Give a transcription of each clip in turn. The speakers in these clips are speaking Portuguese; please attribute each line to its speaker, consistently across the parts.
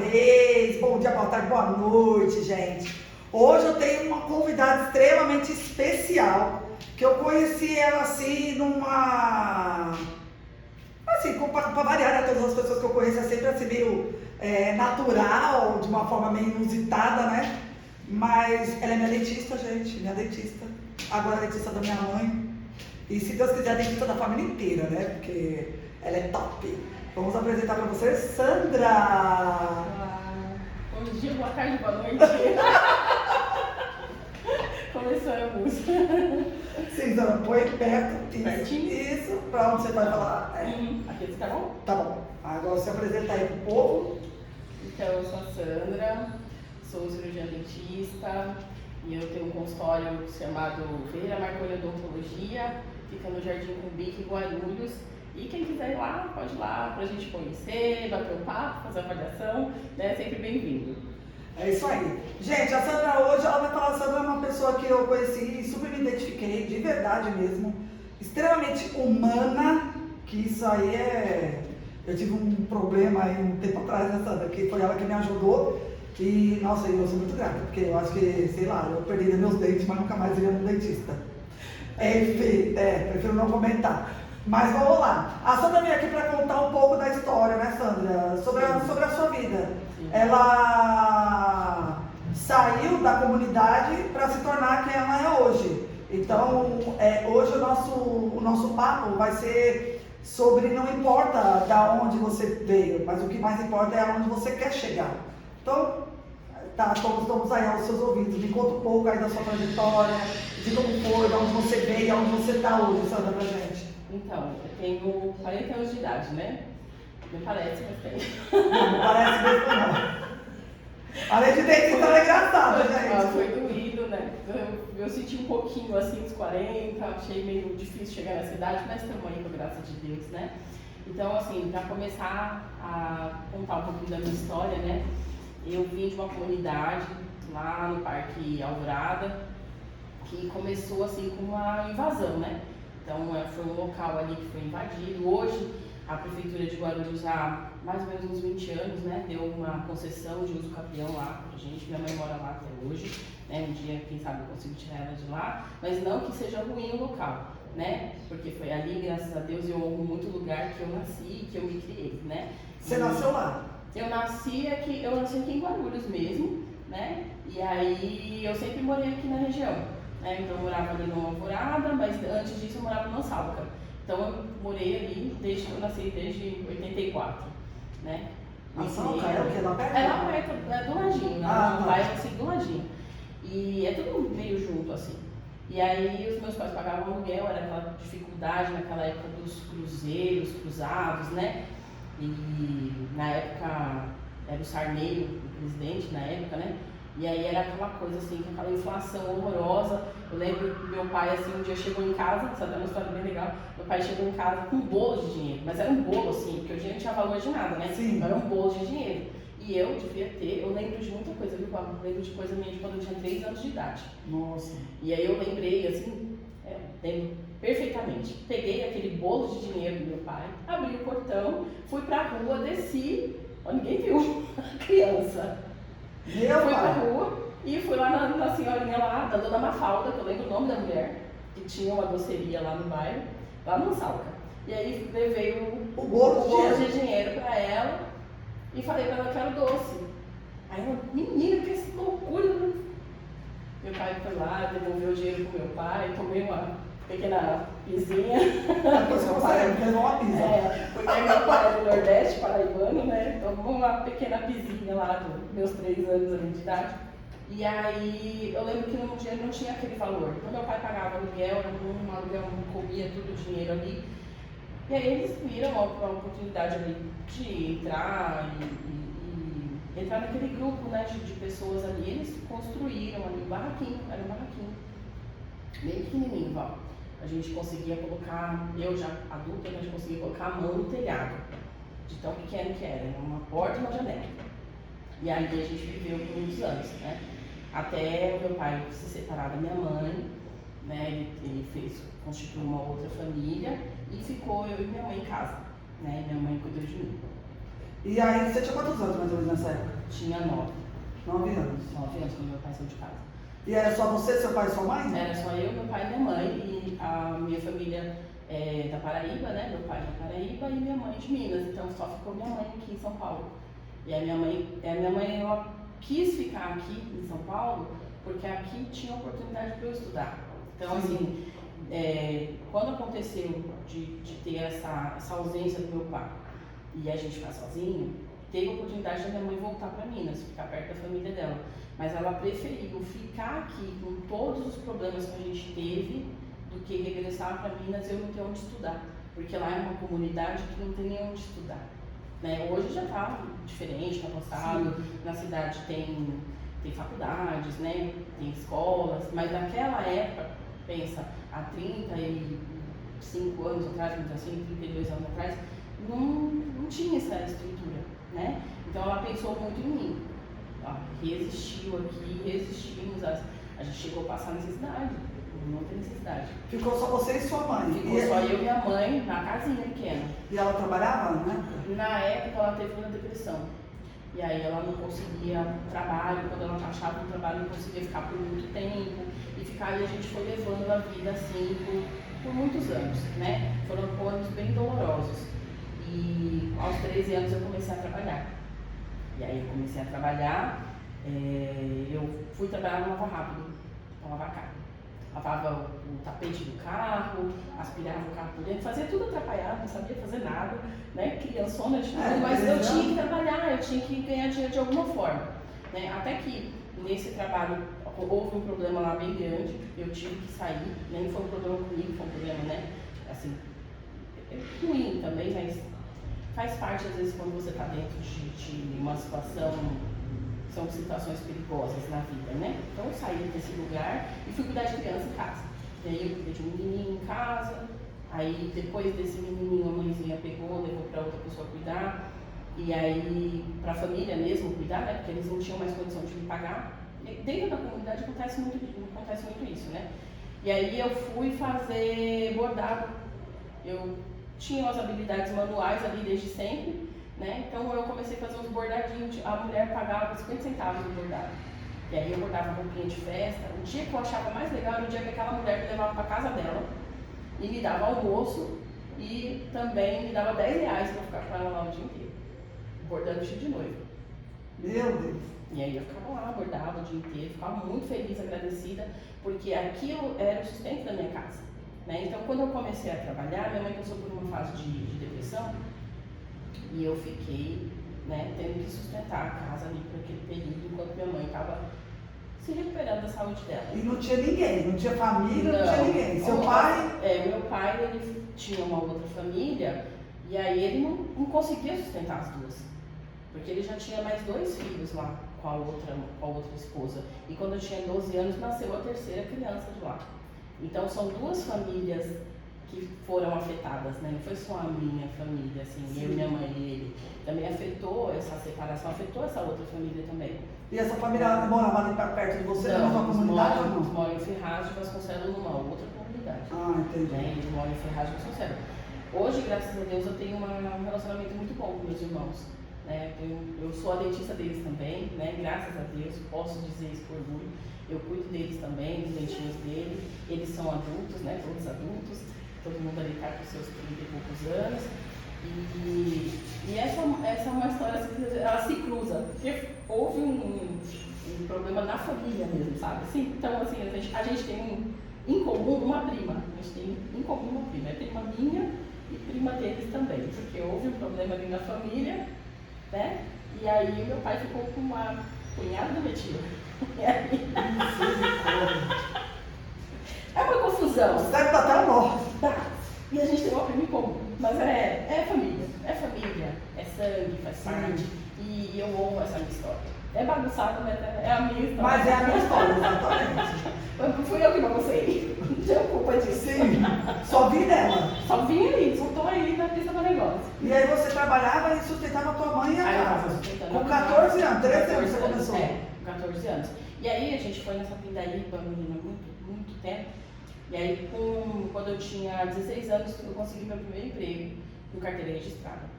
Speaker 1: vez. Bom dia, boa tarde, boa noite, gente. Hoje eu tenho uma convidada extremamente especial, que eu conheci ela assim numa... Assim, para variar, né? Todas as pessoas que eu conheço é sempre assim meio natural, de uma forma meio inusitada, né? Mas ela é minha dentista, gente, minha dentista. Agora a dentista da minha mãe. E se Deus quiser, a dentista da família inteira, né? Porque ela é top. Vamos apresentar para vocês Sandra.
Speaker 2: Olá. Bom dia, boa tarde, boa noite. Começamos.
Speaker 1: Sim, Sandra, põe perto. Isso.
Speaker 2: Pertinho?
Speaker 1: Isso. Para onde você vai falar?
Speaker 2: Aqui tá bom?
Speaker 1: Tá bom. Agora você apresenta aí pro povo.
Speaker 2: Então, eu sou a Sandra, sou cirurgiã dentista e eu tenho um consultório chamado Ferreira Marconi Odontologia, fica no Jardim Cumbique, em Guarulhos. E quem quiser ir lá, pode ir lá pra gente conhecer, bater um papo, fazer uma avaliação, né? Sempre bem-vindo.
Speaker 1: É isso aí. Gente, a Sandra hoje, ela vai falar, a Sandra é uma pessoa que eu conheci e super me identifiquei, de verdade mesmo. Extremamente humana, que isso aí é... Eu tive um problema aí um tempo atrás, né, Sandra? Que foi ela que me ajudou. E, nossa, eu sou muito grata, porque eu acho que, sei lá, eu perdi meus dentes, mas nunca mais iria no dentista. Enfim, prefiro não comentar. Mas vamos lá. A Sandra veio aqui para contar um pouco da história, né, Sandra? Sobre a sua vida.
Speaker 2: Sim.
Speaker 1: Ela saiu da comunidade para se tornar quem ela é hoje. Então, hoje o nosso papo vai ser sobre, não importa da onde você veio, mas o que mais importa é aonde você quer chegar. Então, tá, estamos aí aos seus ouvidos. Me conta um pouco aí da sua trajetória, de como foi, de onde você veio, aonde você está hoje, Sandra, pra gente.
Speaker 2: Então, eu tenho 40 anos de idade, né? Não parece, mas tenho.
Speaker 1: Não parece mesmo, não. Além de dentista, ela é engraçada, gente.
Speaker 2: Foi doído, né? Eu senti um pouquinho assim dos 40, achei meio difícil chegar nessa idade, mas estamos aí, com a graça de Deus, né? Então, assim, para começar a contar um pouquinho da minha história, né? Eu vim de uma comunidade lá no Parque Alvorada, que começou assim com uma invasão, né? Então, foi um local ali que foi invadido. Hoje, a Prefeitura de Guarulhos, há mais ou menos uns 20 anos, né, deu uma concessão de uso capião lá pra gente. Minha mãe mora lá até hoje, né? Um dia, quem sabe, eu consigo tirar ela de lá. Mas não que seja ruim o local, né? Porque foi ali, graças a Deus, eu honro muito o lugar que eu nasci, que eu me criei, né?
Speaker 1: Você nasceu lá?
Speaker 2: Eu nasci aqui em Guarulhos mesmo, né? E aí, eu sempre morei aqui na região. Então eu morava ali no Alvorada, mas antes disso eu morava no Salca. Então eu morei ali desde que eu nasci, desde 84, né?
Speaker 1: A Salca é o que? Lá perto?
Speaker 2: É lá perto, do ladinho, né?
Speaker 1: Ah,
Speaker 2: Um bairro assim do ladinho. E é tudo meio junto assim. E aí os meus pais pagavam aluguel, era aquela dificuldade naquela época dos cruzeiros, cruzados, né? E na época era o Sarney, o presidente na época, né? E aí era aquela coisa assim, com aquela inflação horrorosa. Eu lembro que meu pai, assim, um dia chegou em casa, sabe, é uma história bem legal. Meu pai chegou em casa com um bolo de dinheiro, mas era um bolo assim, porque o dinheiro não tinha valor de nada, né?
Speaker 1: Sim.
Speaker 2: Era um bolo de dinheiro. E eu devia ter, eu lembro de muita coisa, viu, Paulo? Eu lembro de coisa minha de quando eu tinha 3 anos de idade.
Speaker 1: Nossa.
Speaker 2: E aí eu lembrei, assim, lembro perfeitamente. Peguei aquele bolo de dinheiro do meu pai, abri o portão, fui pra rua, desci, ó, ninguém viu, criança. Fui pra rua e fui lá na senhorinha lá, da dona Mafalda, que eu lembro o nome da mulher, que tinha uma doceria lá no bairro, lá no Salca. E aí levei o bolo de dinheiro pra ela e falei pra ela que era doce. Aí ela, menina, que essa loucura! Meu pai foi lá, devolveu o dinheiro pro meu pai, tomei uma pequena pisinha.
Speaker 1: Depois que você pegou uma pizza.
Speaker 2: Porque meu pai é do Nordeste, paraibano, né? Tomou uma pequena pisinha lá dos meus 3 anos ali de idade. E aí eu lembro que no dia não tinha aquele valor. Então meu pai pagava aluguel, um aluguel não comia tudo o dinheiro ali. E aí eles viram uma oportunidade ali de entrar e entrar naquele grupo, né, de pessoas ali. Eles construíram ali um barraquinho, era um barraquinho. Bem pequenininho, Val. A gente conseguia colocar, eu já adulta, a gente conseguia colocar a mão no telhado, de tão pequeno que era, uma porta e uma janela. E ali a gente viveu por muitos anos, né? Até o meu pai se separar da minha mãe, né? Ele constituiu uma outra família e ficou eu e minha mãe em casa, né? Minha mãe cuidou de mim.
Speaker 1: E aí, você tinha quantos anos mais ou menos nessa época?
Speaker 2: Tinha 9.
Speaker 1: 9 anos.
Speaker 2: 9 anos quando meu pai saiu de casa.
Speaker 1: E era só você, seu pai e sua mãe?
Speaker 2: Era só eu, meu pai e minha mãe. E a minha família é da Paraíba, né? Meu pai é da Paraíba e minha mãe de Minas. Então só ficou minha mãe aqui em São Paulo. E a minha mãe ela quis ficar aqui em São Paulo porque aqui tinha oportunidade para eu estudar. Então, assim, quando aconteceu de ter essa ausência do meu pai e a gente ficar sozinho, teve a oportunidade da minha mãe voltar para Minas, ficar perto da família dela. Mas ela preferiu ficar aqui com todos os problemas que a gente teve do que regressar para Minas e eu não ter onde estudar. Porque lá é uma comunidade que não tem nem onde estudar. Né? Hoje já está diferente, está avançado. Na cidade tem faculdades, né? Tem escolas, mas naquela época, pensa, há 35 anos atrás, vamos dizer assim, 32 anos atrás, não tinha essa estrutura, né? Então ela pensou muito em mim. Resistiu aqui, resistimos, a gente chegou a passar necessidade, não tem necessidade.
Speaker 1: Ficou só você e sua mãe?
Speaker 2: Ficou só eu e minha mãe na casinha pequena.
Speaker 1: E ela trabalhava, né?
Speaker 2: Na época ela teve uma depressão. E aí ela não conseguia trabalho, quando ela achava um trabalho não conseguia ficar por muito tempo. E a gente foi levando a vida assim por muitos anos, né? Foram anos bem dolorosos. E aos 13 anos eu comecei a trabalhar. E aí eu comecei a trabalhar, eu fui trabalhar no Lava Rápido, para lavar carro. Lavava o tapete do carro, aspirava o carro por dentro, fazia tudo atrapalhado, não sabia fazer nada, né? Criançona de tudo, mas eu tinha que trabalhar, eu tinha que ganhar dinheiro de alguma forma. Né? Até que nesse trabalho houve um problema lá bem grande, eu tive que sair, nem foi um problema comigo, foi um problema, né? Assim, ruim também, mas faz parte às vezes quando você está dentro de uma situação, são situações perigosas na vida, né? Então eu saí desse lugar e fui cuidar de criança em casa. E aí eu cuidei de um menininho em casa, aí depois desse menininho a mãezinha pegou, levou para outra pessoa cuidar, e aí para a família mesmo cuidar, né? Porque eles não tinham mais condição de me pagar. E dentro da comunidade acontece muito isso, né? E aí eu fui fazer bordado. Eu tinha as habilidades manuais ali desde sempre, né? Então eu comecei a fazer uns bordadinhos, a mulher pagava 50 centavos no bordado. E aí eu bordava roupinha de festa. O dia que eu achava mais legal era o dia que aquela mulher me levava para casa dela e me dava almoço e também me dava 10 reais para ficar com ela lá o dia inteiro, bordando vestido de noiva.
Speaker 1: Meu Deus!
Speaker 2: E aí eu ficava lá, bordava o dia inteiro, ficava muito feliz, agradecida, porque aquilo era o sustento da minha casa. Né? Então, quando eu comecei a trabalhar, minha mãe passou por uma fase de depressão e eu fiquei, né, tendo que sustentar a casa ali por aquele período, enquanto minha mãe estava se recuperando da saúde dela.
Speaker 1: E não tinha ninguém, não tinha família, não tinha ninguém. Seu pai?
Speaker 2: Meu pai, ele tinha uma outra família e aí ele não conseguia sustentar as duas, porque ele já tinha mais 2 filhos lá com a outra esposa. E quando eu tinha 12 anos, nasceu a terceira criança de lá. Então são 2 famílias que foram afetadas, né? Não foi só a minha família, assim,
Speaker 1: Sim.
Speaker 2: eu, minha mãe e ele. Também afetou essa separação, afetou essa outra família também.
Speaker 1: E essa família ela morava ali perto de você, na sua comunidade ou não?
Speaker 2: Eles moram em Ferraz de Vasconcelos, numa outra comunidade.
Speaker 1: Ah, entendi.
Speaker 2: Né? Eles moram em Ferraz de Vasconcelos. Hoje, graças a Deus, eu tenho um relacionamento muito bom com meus irmãos. Né? Eu sou a dentista deles também, né? Graças a Deus, posso dizer isso por orgulho. Eu cuido deles também, dos dentinhos deles. Eles são adultos, né? Todos adultos. Todo mundo ali está com seus 30 e poucos anos. E essa é uma história assim, que ela se cruza. Porque houve um problema na família mesmo, sabe? Assim, então, assim, a gente tem em comum uma prima. A gente tem em comum uma prima. É prima minha e prima deles também. Porque houve um problema ali na família, né? E aí meu pai ficou com uma cunhada da minha tia. E aí... É uma confusão.
Speaker 1: Deve estar até o nó.
Speaker 2: Tá. E a gente tem uma prima em comum. Mas é família. É família. É sangue, faz parte. E eu honro essa minha história. É bagunçado, mas é a minha história.
Speaker 1: Mas é a minha história, exatamente.
Speaker 2: Não fui eu que baguncei. Não tenho culpa disso.
Speaker 1: Sim. Só vi dela.
Speaker 2: Só vim ali, só tô aí na pista do negócio.
Speaker 1: E aí você trabalhava e sustentava a tua mãe e a
Speaker 2: Aí eu
Speaker 1: casa.
Speaker 2: tava sustentando
Speaker 1: Com
Speaker 2: a minha
Speaker 1: 14 anos, 13
Speaker 2: 14
Speaker 1: anos você começou.
Speaker 2: Com 14 anos. E aí a gente foi nessa pindaíba, menina, muito tempo. E aí quando eu tinha 16 anos, eu consegui meu primeiro emprego com carteira registrada.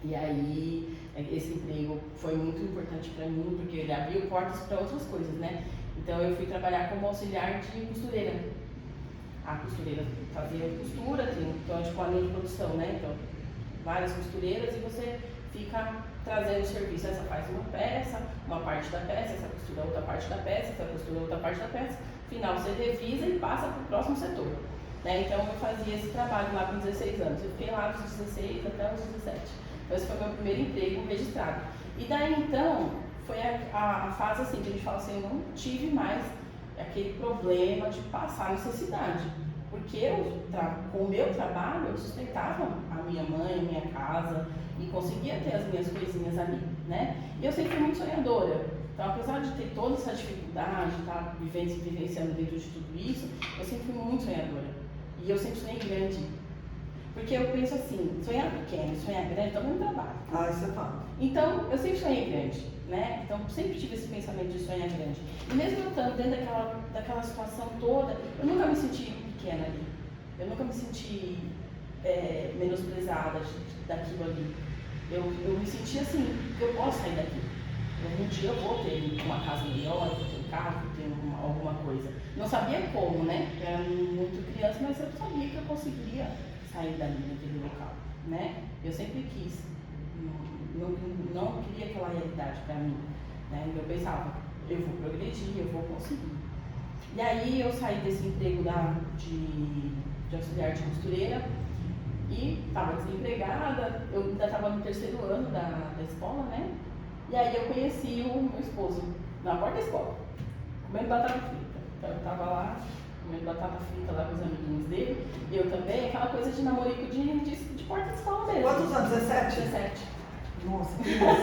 Speaker 2: E aí, esse emprego foi muito importante para mim, porque ele abriu portas para outras coisas, né? Então, eu fui trabalhar como auxiliar de costureira. A costureira fazia costura, então, tipo, a linha de produção, né? Então, várias costureiras e você fica trazendo serviço. Essa faz uma peça, uma parte da peça, essa costura outra parte da peça, essa costura outra parte da peça. Final, você revisa e passa para o próximo setor. Né? Então, eu fazia esse trabalho lá com 16 anos. Eu fiquei lá dos 16 até os 17. Então, esse foi o meu primeiro emprego registrado. E daí, então, foi a fase assim, que a gente fala assim, eu não tive mais aquele problema de passar necessidade. Porque com o meu trabalho, eu sustentava a minha mãe, a minha casa e conseguia ter as minhas coisinhas ali, né? E eu sempre fui muito sonhadora. Então, apesar de ter toda essa dificuldade, estar vivenciando dentro de tudo isso, eu sempre fui muito sonhadora. E eu sempre sonhei grande. Porque eu penso assim, sonhar pequeno, sonhar grande, também não trabalho.
Speaker 1: Ah, isso é fato.
Speaker 2: Então, eu sempre sonhei grande, né? Então, sempre tive esse pensamento de sonhar grande. E mesmo eu estando dentro daquela situação toda, eu nunca me senti pequena ali. Eu nunca me senti menosprezada daquilo ali. Eu me senti assim, eu posso sair daqui. Um dia eu vou ter uma casa melhor, vou ter um carro, vou ter alguma coisa. Não sabia como, né? Eu era muito criança, mas eu sabia que eu conseguiria sair dali, daquele local, né? Eu sempre quis. Não queria aquela realidade para mim, né? Eu pensava, eu vou progredir, eu vou conseguir. E aí eu saí desse emprego de auxiliar de costureira e estava desempregada, eu ainda estava no terceiro ano da escola, né? E aí eu conheci o meu esposo na porta da escola, comendo batata frita. Então eu estava lá, comendo batata frita lá com os amiguinhos dele, e eu também, aquela coisa de namorico de porta de escola mesmo.
Speaker 1: Quantos anos? 17?
Speaker 2: 17.
Speaker 1: Nossa, que nossa.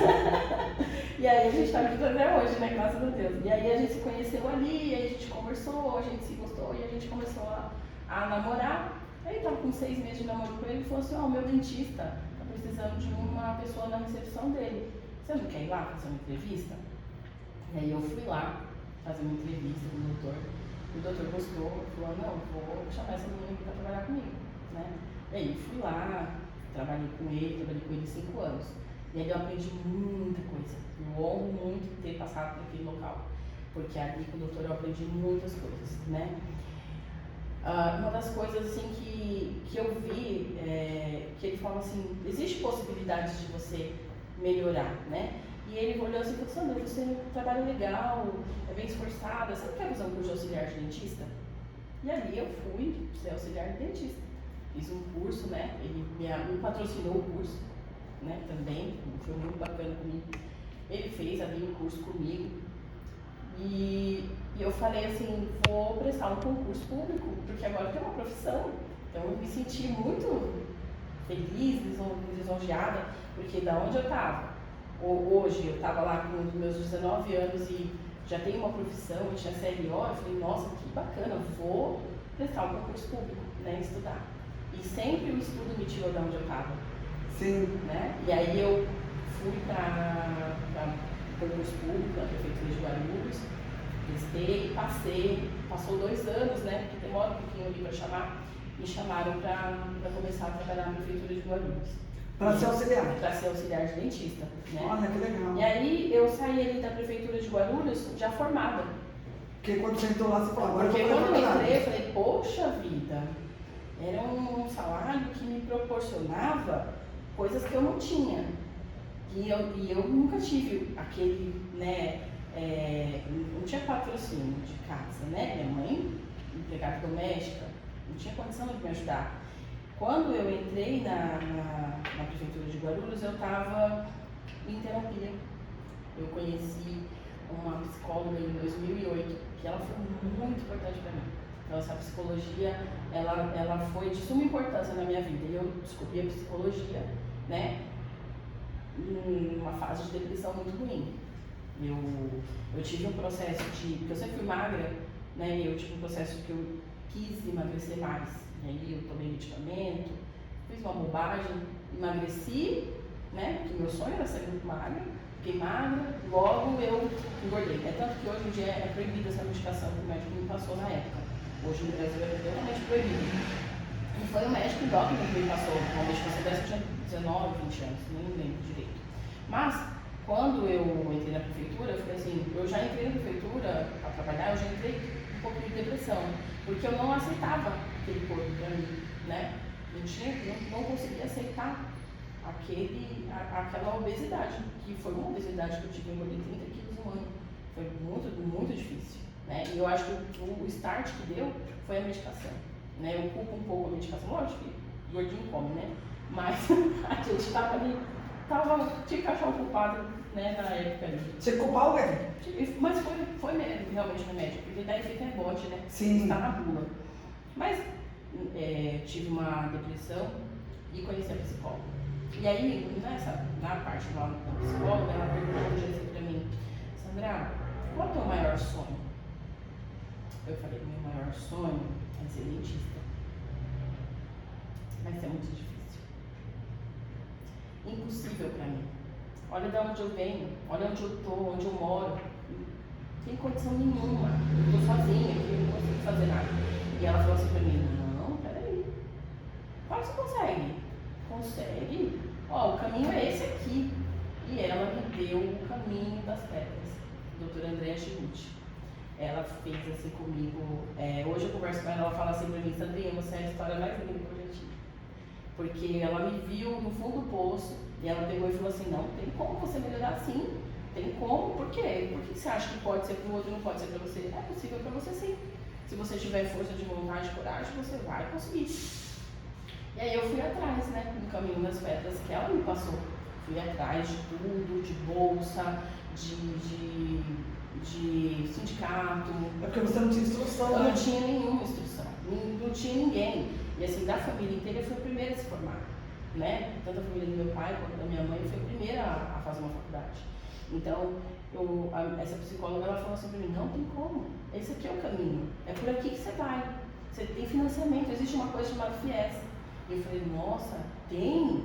Speaker 2: E aí a gente tá junto até hoje, né? Graças a Deus. E aí a gente se conheceu ali, e aí a gente conversou, a gente se gostou e a gente começou a namorar. Aí eu tava com 6 meses de namoro com ele e falou assim, ó, o meu dentista tá precisando de uma pessoa na recepção dele. Você não quer ir lá fazer uma entrevista? E aí eu fui lá fazer uma entrevista com o doutor. O doutor gostou, falou, não, vou chamar essa menina aqui pra trabalhar comigo, né? E aí fui lá, trabalhei com ele 5 anos. E aí eu aprendi muita coisa. Eu honro muito ter passado por aquele local. Porque ali com o doutor eu aprendi muitas coisas, né? Uma das coisas assim que eu vi, que ele falou assim, existe possibilidade de você melhorar, né? E ele olhou assim e falou, Sandra, você trabalha legal, é bem esforçada, você não quer fazer um curso de auxiliar de dentista? E ali eu fui ser auxiliar de dentista. Fiz um curso, né? Ele me patrocinou o curso, né? Também, foi muito bacana comigo. Ele fez ali um curso comigo e eu falei assim, vou prestar um concurso público, porque agora eu tenho uma profissão. Então eu me senti muito feliz, lisonjeada, porque da onde eu estava, hoje eu estava lá com os meus 19 anos e já tenho uma profissão, eu tinha CLO, eu falei, nossa, que bacana, vou prestar um concurso público, né, estudar. E sempre o estudo me tirou da onde eu estava.
Speaker 1: Sim.
Speaker 2: Né? E aí eu fui para concurso público na Prefeitura de Guarulhos, testei, passei, passou 2 anos, né? Porque demora um pouquinho ali para chamar, me chamaram para começar a trabalhar na Prefeitura de Guarulhos.
Speaker 1: Para ser auxiliar?
Speaker 2: Para ser auxiliar de dentista. Né?
Speaker 1: Olha, que legal.
Speaker 2: E aí eu saí ali da Prefeitura de Guarulhos já formada.
Speaker 1: Porque quando você entrou lá, você falou, agora
Speaker 2: Porque
Speaker 1: eu vou
Speaker 2: quando eu
Speaker 1: trabalhar.
Speaker 2: entrei, eu falei, poxa vida, era um salário que me proporcionava coisas que eu não tinha. E eu nunca tive aquele, né, não tinha patrocínio de casa, né? Minha mãe, empregada doméstica, não tinha condição de me ajudar. Quando eu entrei na Prefeitura de Guarulhos, eu estava em terapia. Eu conheci uma psicóloga em 2008, que ela foi muito importante para mim. Então, essa psicologia, ela foi de suma importância na minha vida. E eu descobri a psicologia, né, numa fase de depressão muito ruim. Eu tive um processo porque eu sempre fui magra, né, e eu tive um processo que eu quis emagrecer mais. E aí eu tomei medicamento, fiz uma bobagem, emagreci, né, porque meu sonho era ser muito magra, fiquei magra, logo eu engordei. É tanto que hoje em dia é proibida essa medicação que o médico me passou na época. Hoje no Brasil é totalmente proibido. E foi o médico endócrino que me passou uma medicação dessa, eu tinha 19, 20 anos, nem lembro direito. Mas, quando eu entrei na prefeitura, eu falei assim, eu já entrei na prefeitura para trabalhar, eu já entrei um pouquinho de depressão, porque eu não aceitava aquele corpo para mim, né? Não conseguia aceitar aquela obesidade, que foi uma obesidade que eu tive, eu engordei 30 quilos no ano. Foi muito, muito difícil, né? E eu acho que o start que deu foi a medicação, né? Eu culpo um pouco a medicação, lógico que gordinho come, né? Mas a gente estava ali, tinha que achar um culpado, né, na época ali.
Speaker 1: Tinha que culpar alguém.
Speaker 2: Mas foi realmente remédio, porque daí fica rebote, né?
Speaker 1: Sim.
Speaker 2: Está na bula. Mas tive uma depressão e conheci a psicóloga. E aí, na parte lá da psicóloga, ela perguntou um dia assim pra mim, Sandra, qual é o teu maior sonho? Eu falei, meu maior sonho é ser dentista. Mas é muito difícil. Impossível pra mim. Olha de onde eu venho, olha onde eu tô, onde eu moro. Não tem condição nenhuma. Eu tô sozinha aqui, eu não consigo fazer nada. E ela falou assim pra mim, não, peraí. Claro que você consegue. Consegue? Ó, o caminho é esse aqui. E ela me deu o caminho das pedras. Doutora Andréa Chiruti. Ela fez assim comigo. Hoje eu converso com ela fala assim pra mim, Sandrinha, você é a história mais linda que eu já tive. Porque ela me viu no fundo do poço e ela pegou e falou assim, não tem como você melhorar assim. Tem como? Por quê? Por que você acha que pode ser pro outro e não pode ser pra você? É possível pra você sim. Se você tiver força de vontade e coragem, você vai conseguir. E aí eu fui atrás, né, no caminho das pedras que ela me passou. Fui atrás de tudo, de bolsa, de sindicato.
Speaker 1: É porque você não tinha instrução,
Speaker 2: Eu
Speaker 1: né?
Speaker 2: não tinha nenhuma instrução, não tinha ninguém. E assim, da família inteira eu fui a primeira a se formar, né? Tanto a família do meu pai quanto da minha mãe, eu fui a primeira a fazer uma faculdade. Então, essa psicóloga, ela falou assim pra mim, não tem como, esse aqui é o caminho, é por aqui que você vai. Você tem financiamento, existe uma coisa chamada FIES. E eu falei, nossa, tem?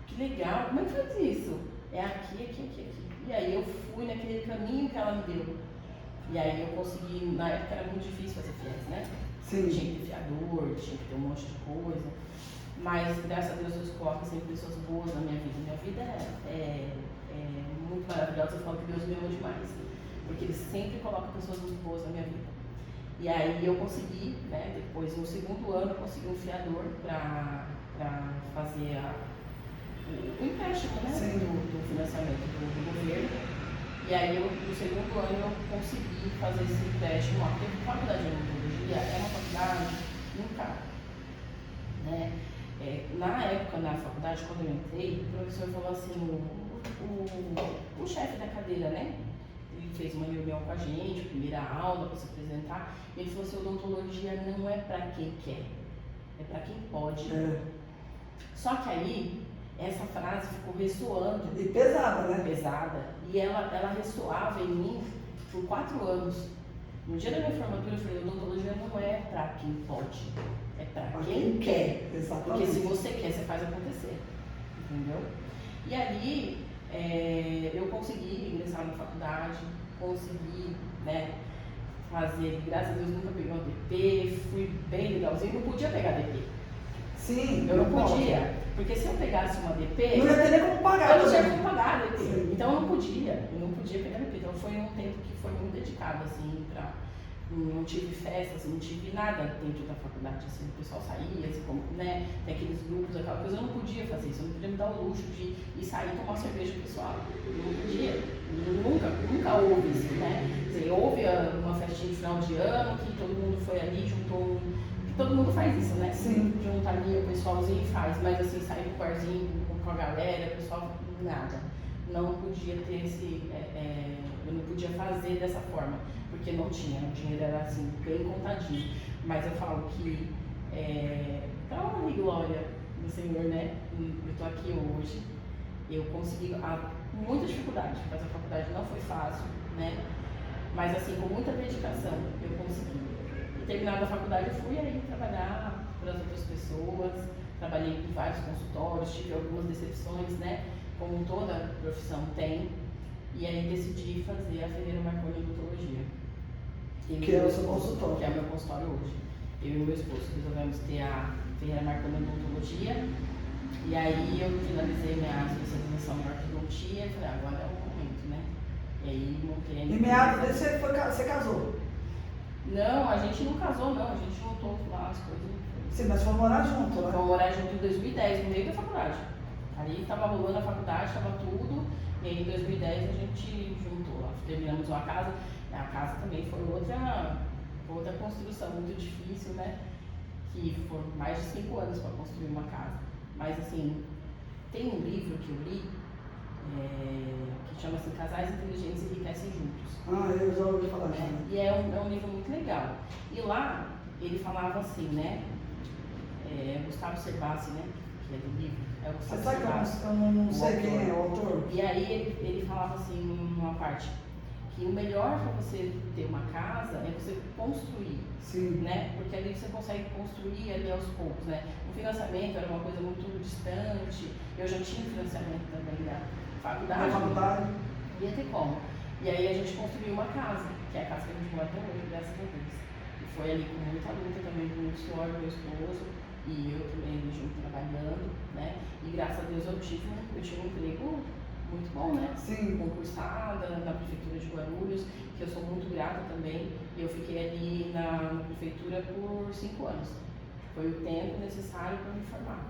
Speaker 2: Que legal, como é que faz isso? É aqui, aqui, aqui, aqui. E aí eu fui naquele caminho que ela me deu. E aí eu consegui, na época era muito difícil fazer FIES, né?
Speaker 1: Sim.
Speaker 2: Tinha que ter fiador, tinha que ter um monte de coisa. Mas graças a Deus Deus coloca sempre pessoas boas na minha vida. Minha vida é muito maravilhosa, eu falo que Deus me ama demais. Porque Ele sempre coloca pessoas muito boas na minha vida. E aí eu consegui, né, depois no segundo ano eu consegui um fiador para fazer o empréstimo, né, do financiamento do governo. E aí no segundo ano eu consegui fazer esse empréstimo lá, porque a faculdade de odontologia é uma faculdade muito cara, né? Na época, na faculdade, quando eu entrei, o professor falou assim, o chefe da cadeira, né? Ele fez uma reunião com a gente, primeira aula para se apresentar, e ele falou assim, odontologia não é para quem quer, é para quem pode. Só que aí, essa frase ficou ressoando.
Speaker 1: E pesada, né?
Speaker 2: Pesada. E ela ressoava em mim por 4 anos. No dia da minha formatura eu falei, odontologia não é para quem pode, é para quem quer.
Speaker 1: Exatamente.
Speaker 2: Porque se você quer, você faz acontecer. Entendeu? E ali eu consegui ingressar na faculdade, consegui, né, fazer, graças a Deus nunca peguei um DP, fui bem legalzinho, não podia pegar DP.
Speaker 1: Sim,
Speaker 2: eu não podia, porque se eu pegasse uma DP,
Speaker 1: não ia ter nem como pagar.
Speaker 2: Eu não tinha como pagar a DP.
Speaker 1: Sim.
Speaker 2: Então eu não podia pegar DP. Então foi um tempo que foi muito dedicado, assim, não tive festas, não tive nada dentro da faculdade, assim, o pessoal saía, assim, como, né, tem aqueles grupos, aquela coisa, eu não podia fazer isso, eu não podia me dar o luxo de ir sair e tomar cerveja com o pessoal, eu não podia, nunca houve isso, né, dizer, houve uma festinha de final de ano, que todo mundo foi ali, juntou, que todo mundo faz isso, né,
Speaker 1: sim,
Speaker 2: junta ali o pessoalzinho e faz, mas assim, sair pro barzinho com a galera, o pessoal, nada, não podia ter eu não podia fazer dessa forma, porque não tinha, o dinheiro era assim, bem contadinho. Mas eu falo que, para a honra e glória do Senhor, né? Eu estou aqui hoje, eu consegui, muita dificuldade, fazer a faculdade não foi fácil, né? Mas assim, com muita dedicação, eu consegui. E terminada a faculdade, eu fui aí trabalhar para as outras pessoas, trabalhei em vários consultórios, tive algumas decepções, né? Como toda profissão tem. E aí decidi fazer a Ferreira Marconi Odontologia.
Speaker 1: Que é o seu consultório.
Speaker 2: Que é o meu consultório hoje. Eu e meu esposo resolvemos ter a Ferreira Marconi Odontologia. E aí eu finalizei minha especialização em ortodontia e falei, agora é o momento, né? E aí montei a
Speaker 1: Em meados desse você casou?
Speaker 2: Não, a gente não casou não, a gente juntou lá as coisas.
Speaker 1: Sim, mas foi morar junto, né?
Speaker 2: Fomos morar junto em 2010, no meio da faculdade. Ali estava rolando a faculdade, estava tudo, e aí em 2010 a gente juntou lá, terminamos uma casa, e a casa também foi outra construção muito difícil, né? Que foram mais de 5 anos para construir uma casa. Mas assim, tem um livro que eu li, que chama-se Casais Inteligentes Enriquecem Juntos.
Speaker 1: Ah, eu já ouvi falar disso.
Speaker 2: E é um livro muito legal. E lá ele falava assim, né? Gustavo Cerbasi, né? Que é do livro. É o
Speaker 1: Você
Speaker 2: Gustavo
Speaker 1: sabe que
Speaker 2: Cerbasi,
Speaker 1: eu não sei
Speaker 2: autor.
Speaker 1: quem é o autor?
Speaker 2: E aí ele falava assim, numa parte, que o melhor para você ter uma casa é você construir.
Speaker 1: Sim.
Speaker 2: Né? Porque ali você consegue construir ali aos poucos, né? O financiamento era uma coisa muito distante, eu já tinha financiamento também da faculdade,
Speaker 1: Na faculdade?
Speaker 2: não ia ter como. E aí a gente construiu uma casa, que é a casa que a gente mora até hoje, graças a Deus. E foi ali com muita luta também, com muito suor do meu esposo, e eu também ali junto trabalhando, né? E graças a Deus eu tive um emprego muito bom, né?
Speaker 1: Sim.
Speaker 2: Concursada na prefeitura de Guarulhos, que eu sou muito grata também. E eu fiquei ali na prefeitura por 5 anos. Foi o tempo necessário para me formar.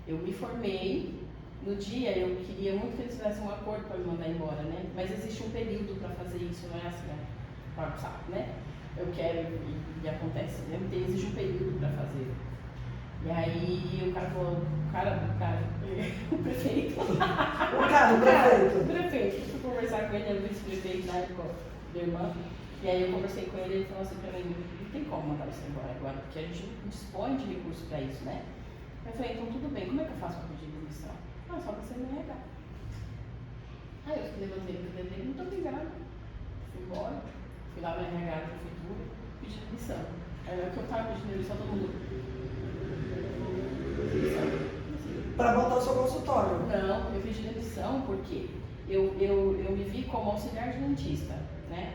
Speaker 2: Eu me formei, no dia eu queria muito que eles fizessem um acordo para me mandar embora, né? Mas existe um período para fazer isso, não é assim, sabe, né? Eu quero e acontece, né? Existe um período para fazer. E aí o cara falou, o prefeito. O prefeito. Fui conversar com ele, era o vice-prefeito na época, minha irmã. E aí eu conversei com ele e ele falou assim pra mim, não tem como mandar você embora agora, porque a gente não dispõe de recursos para isso, né? Eu falei, então tudo bem, como é que eu faço para pedir demissão? Ah, só você me RH. Aí eu levantei o dedo dele, muito obrigada. Fui embora, fui lá no RH da prefeitura, pedi demissão. Aí na hora que eu tava pedindo demissão, todo mundo.
Speaker 1: Para montar o seu consultório?
Speaker 2: Não, eu pedi demissão porque eu me vi como auxiliar de dentista, né?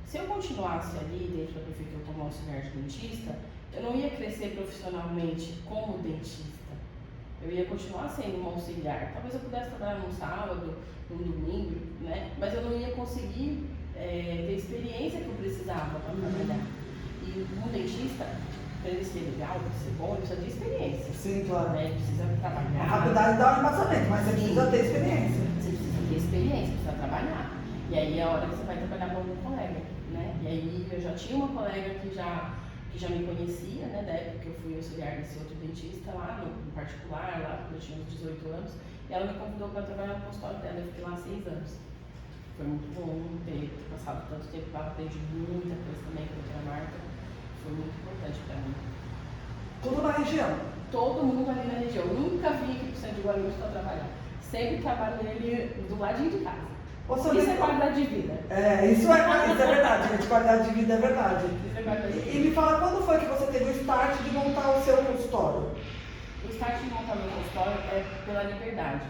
Speaker 2: Se eu continuasse ali dentro da prefeitura como auxiliar de dentista, eu não ia crescer profissionalmente como dentista. Eu ia continuar sendo uma auxiliar. Talvez eu pudesse trabalhar num sábado, num domingo, né? Mas eu não ia conseguir ter a experiência que eu precisava para trabalhar. E um dentista, para ele ser legal, para ser bom, ele precisa de experiência.
Speaker 1: Sim, claro.
Speaker 2: Né? Ele precisa trabalhar.
Speaker 1: A faculdade dá um embasamento, mas você precisa ter experiência.
Speaker 2: Você precisa ter experiência, precisa trabalhar. E aí é a hora que você vai trabalhar com algum colega, né? E aí eu já tinha uma colega que já me conhecia, né? Da época que eu fui auxiliar desse outro dentista lá, no particular, lá quando eu tinha uns 18 anos. E ela me convidou para trabalhar no consultório dela, eu fiquei lá 6 anos. Foi muito bom ter passado tanto tempo lá, aprendi muita coisa também com outra marca. Foi muito importante para mim.
Speaker 1: Tudo na região?
Speaker 2: Todo mundo ali na região. Eu nunca vim aqui pro centro de Guarulhos para trabalhar. Sempre trabalhei ali do ladinho de casa. Isso é qualidade de vida.
Speaker 1: Isso é verdade, gente. Qualidade de vida é verdade.
Speaker 2: Isso é qualidade de vida.
Speaker 1: E me fala, quando foi que você teve o start de montar o seu consultório?
Speaker 2: O start de montar meu consultório é pela liberdade.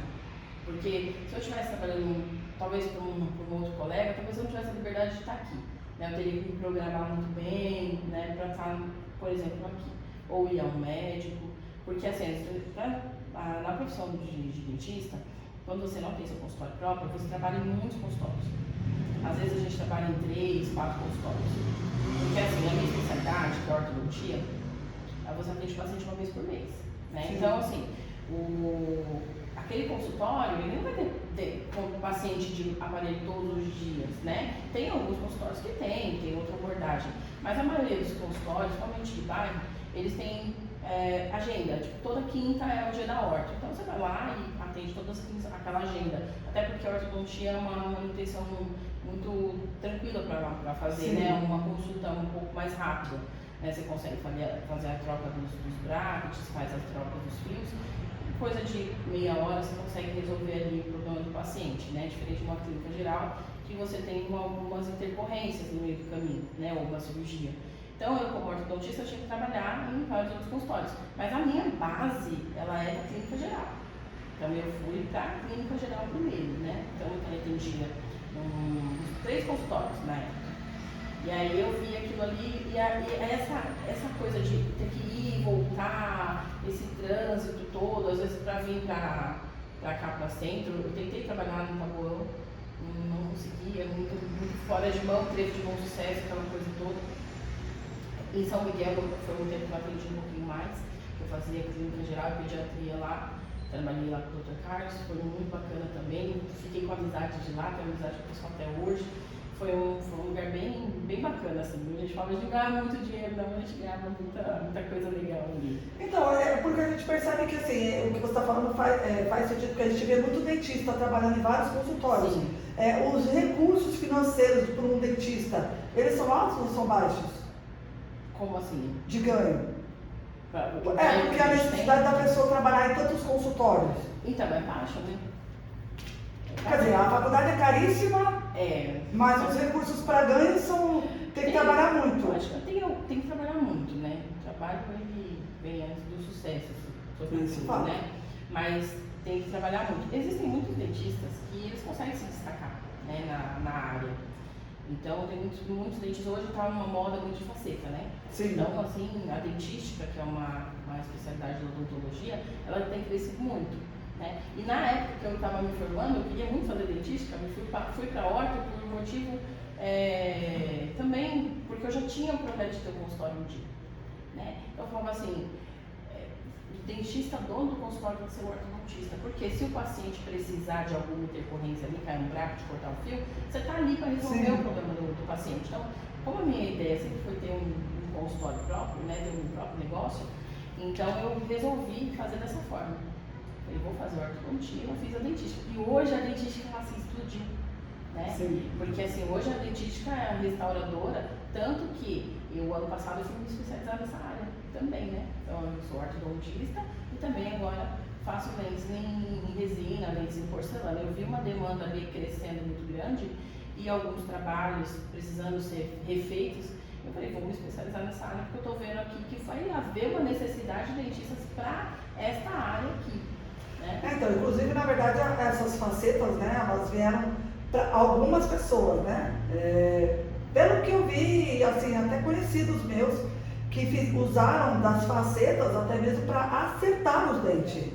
Speaker 2: Porque se eu estivesse trabalhando, talvez para um outro colega, talvez eu não tivesse a liberdade de estar aqui. Né? Eu teria que me programar muito bem, né, para estar, por exemplo, aqui. Ou ir a um médico. Porque assim, na profissão de dentista, quando você não tem seu consultório próprio, você trabalha em muitos consultórios. Às vezes a gente trabalha em 3, 4 consultórios. Porque assim, a minha especialidade, que é a ortodontia, você atende o paciente uma vez por mês. Né? Então, assim, aquele consultório, ele não vai ter paciente de aparelho todos os dias, né? Tem alguns consultórios que tem outra abordagem. Mas a maioria dos consultórios, principalmente de bairro, eles têm agenda. Tipo, toda quinta é o dia da horta. Então você vai lá e atende todas as quintas aquela agenda. Até porque a ortodontia é uma manutenção muito tranquila para fazer, né? Uma consulta um pouco mais rápida. Né? Você consegue fazer a troca dos brackets, faz a troca dos fios. Coisa de meia hora você consegue resolver ali o problema do paciente, né? Diferente de uma clínica geral, que você tem algumas intercorrências no meio do caminho, né? Ou uma cirurgia. Então, eu como ortodontista, eu tinha que trabalhar em vários outros consultórios. Mas a minha base, ela é da clínica geral. Então, eu fui para a clínica geral primeiro, né? Então, eu atendia uns 3 consultórios na época. E aí eu vi aquilo ali, e essa coisa de ter que ir, voltar, esse trânsito todo, às vezes para vir para cá, para centro, eu tentei trabalhar no Taboão, não conseguia, muito fora de mão, trecho de Bom Sucesso, aquela coisa toda. Em São Miguel foi um tempo que eu atendi um pouquinho mais, eu fazia clínica geral e pediatria lá, trabalhei lá com o Dr. Carlos, foi muito bacana também, fiquei com amizade de lá, tenho amizade com o pessoal até hoje. Foi um lugar bem bacana, assim. A gente fala de ganhar muito dinheiro, não, a gente ganhava muita coisa legal ali.
Speaker 1: Então, é porque a gente percebe que assim, o que você está falando faz sentido, porque a gente vê muito dentista trabalhando em vários consultórios. Os recursos financeiros para um dentista, eles são altos ou são baixos?
Speaker 2: Como assim?
Speaker 1: De ganho. Porque a necessidade da pessoa trabalhar em tantos consultórios.
Speaker 2: Então, é baixo, né?
Speaker 1: Quer dizer, a faculdade é caríssima, mas os recursos para ganho tem que trabalhar muito.
Speaker 2: Acho que tem que trabalhar muito, né? O trabalho vem antes do sucesso, sobretudo, né? Mas tem que trabalhar muito. Existem muitos dentistas que eles conseguem se destacar, né, na área. Então, tem muitos dentistas, hoje está uma moda muito de faceta, né?
Speaker 1: Sim.
Speaker 2: Então, assim, a dentística, que é uma especialidade da odontologia, ela tem crescido muito. Né? E na época que eu estava me formando, eu queria muito fazer dentística, fui para a horta por um motivo também, porque eu já tinha um projeto de ter um consultório um dia. Né? Então eu falava assim, o dentista dono do consultório tem que ser o ortodontista, porque se o paciente precisar de alguma intercorrência ali, cair um buraco, de cortar o fio, você está ali para resolver o problema do paciente. Então, como a minha ideia sempre foi ter um consultório próprio, né, ter um próprio negócio, então eu resolvi fazer dessa forma. Eu vou fazer ortodontia, eu fiz a dentística. E hoje a dentística ela se explodiu, né? Sim. Porque assim, hoje a dentística é a restauradora, tanto que eu ano passado eu fui me especializar nessa área também, né? Então eu sou ortodontista e também agora faço lentes em resina, lentes em porcelana. Eu vi uma demanda ali crescendo muito grande e alguns trabalhos precisando ser refeitos. Eu falei, vou me especializar nessa área porque eu estou vendo aqui que vai haver uma necessidade de dentistas para esta área aqui.
Speaker 1: Então, inclusive, na verdade, essas facetas, né, elas vieram para algumas pessoas, né? Pelo que eu vi, assim, até conhecidos meus que usaram das facetas até mesmo para acertar os dentes.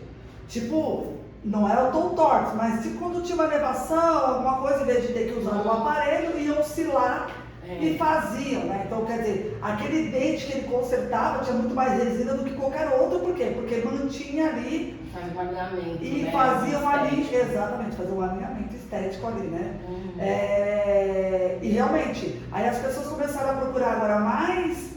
Speaker 1: Tipo, não era tão tortos, mas tipo, quando tinha uma elevação, alguma coisa, em vez de ter que usar o aparelho, iam oscilar e faziam, né? Então, quer dizer, aquele dente que ele consertava tinha muito mais resina do que qualquer outro, por quê? Porque mantinha ali.
Speaker 2: Faz um alinhamento. E
Speaker 1: né? Faziam ali, exatamente, faziam um alinhamento estético ali, né? E realmente, aí as pessoas começaram a procurar agora mais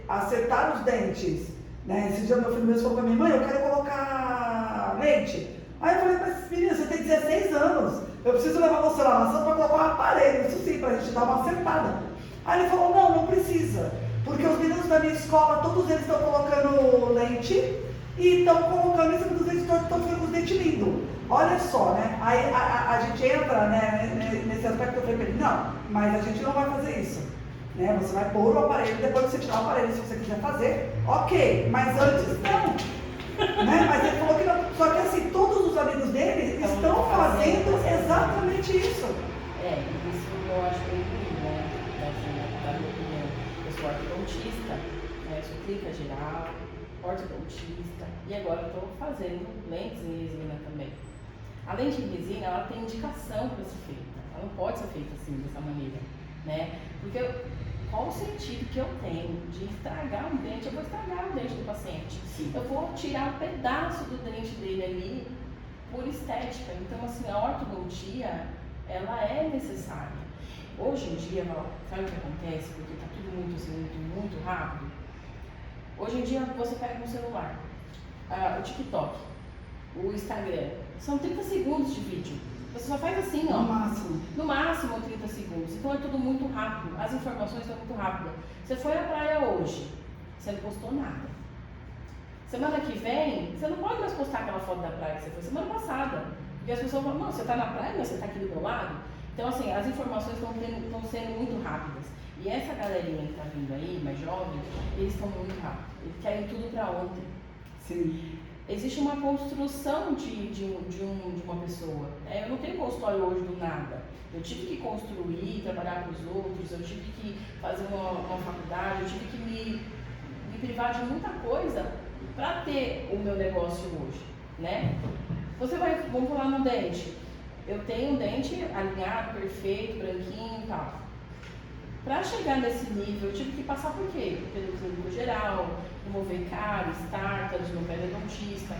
Speaker 1: acertar os dentes. Né? Esse dia meu filho mesmo falou pra mim, mãe, eu quero colocar lente. Aí eu falei, mas menina, você tem 16 anos, eu preciso levar você lá na sala para colocar um aparelho, isso sim, pra gente dar uma acertada. Aí ele falou, não precisa, porque os meninos da minha escola, todos eles estão colocando lente e estão colocando em cima dos dentes tortos, estão ficando com os dentes lindos. Olha só, né? Aí a gente entra, né, nesse aspecto que eu falei pra ele, não, mas a gente não vai fazer isso. Né? Você vai pôr o aparelho, depois você tirar o aparelho se você quiser fazer, ok, mas antes não. Né? Mas ele falou que não. Só que assim, todos os amigos dele estão fazendo exatamente isso.
Speaker 2: Isso eu acho bem lindo, né? Da minha opinião. Eu sou ortodontista, né? Sou clínica geral, ortodontista, e agora estou fazendo lentes em resina também. A lente em resina, ela tem indicação para ser feita. Ela não pode ser feita assim, dessa maneira, né? Porque qual o sentido que eu tenho de estragar um dente? Eu vou estragar o dente do paciente. Sim. Eu vou tirar um pedaço do dente dele ali por estética. Então, assim, a ortodontia, ela é necessária. Hoje em dia, sabe o que acontece? Porque está tudo muito, assim, muito rápido. Hoje em dia, você pega um celular, o TikTok, o Instagram, são 30 segundos de vídeo. Você só faz assim, ó. No máximo 30 segundos. Então é tudo muito rápido. As informações são muito rápidas. Você foi à praia hoje, você não postou nada. Semana que vem, você não pode mais postar aquela foto da praia que você foi semana passada. Porque as pessoas falam, não, você está na praia, mas você está aqui do meu lado. Então, assim, as informações estão sendo muito rápidas. E essa galerinha que está vindo aí, mais jovem, eles estão muito rápidos. Eles querem tudo para ontem.
Speaker 1: Sim.
Speaker 2: existe uma construção de uma pessoa. Eu não tenho consultório hoje do nada. Eu tive que construir, trabalhar com os outros, eu tive que fazer uma faculdade, eu tive que me privar de muita coisa para ter o meu negócio hoje, né? Vamos falar no dente. Eu tenho um dente alinhado, perfeito, branquinho e tal. Para chegar nesse nível, eu tive que passar por quê? Pelo clínico geral, remover cáries, tártaros no periodontista,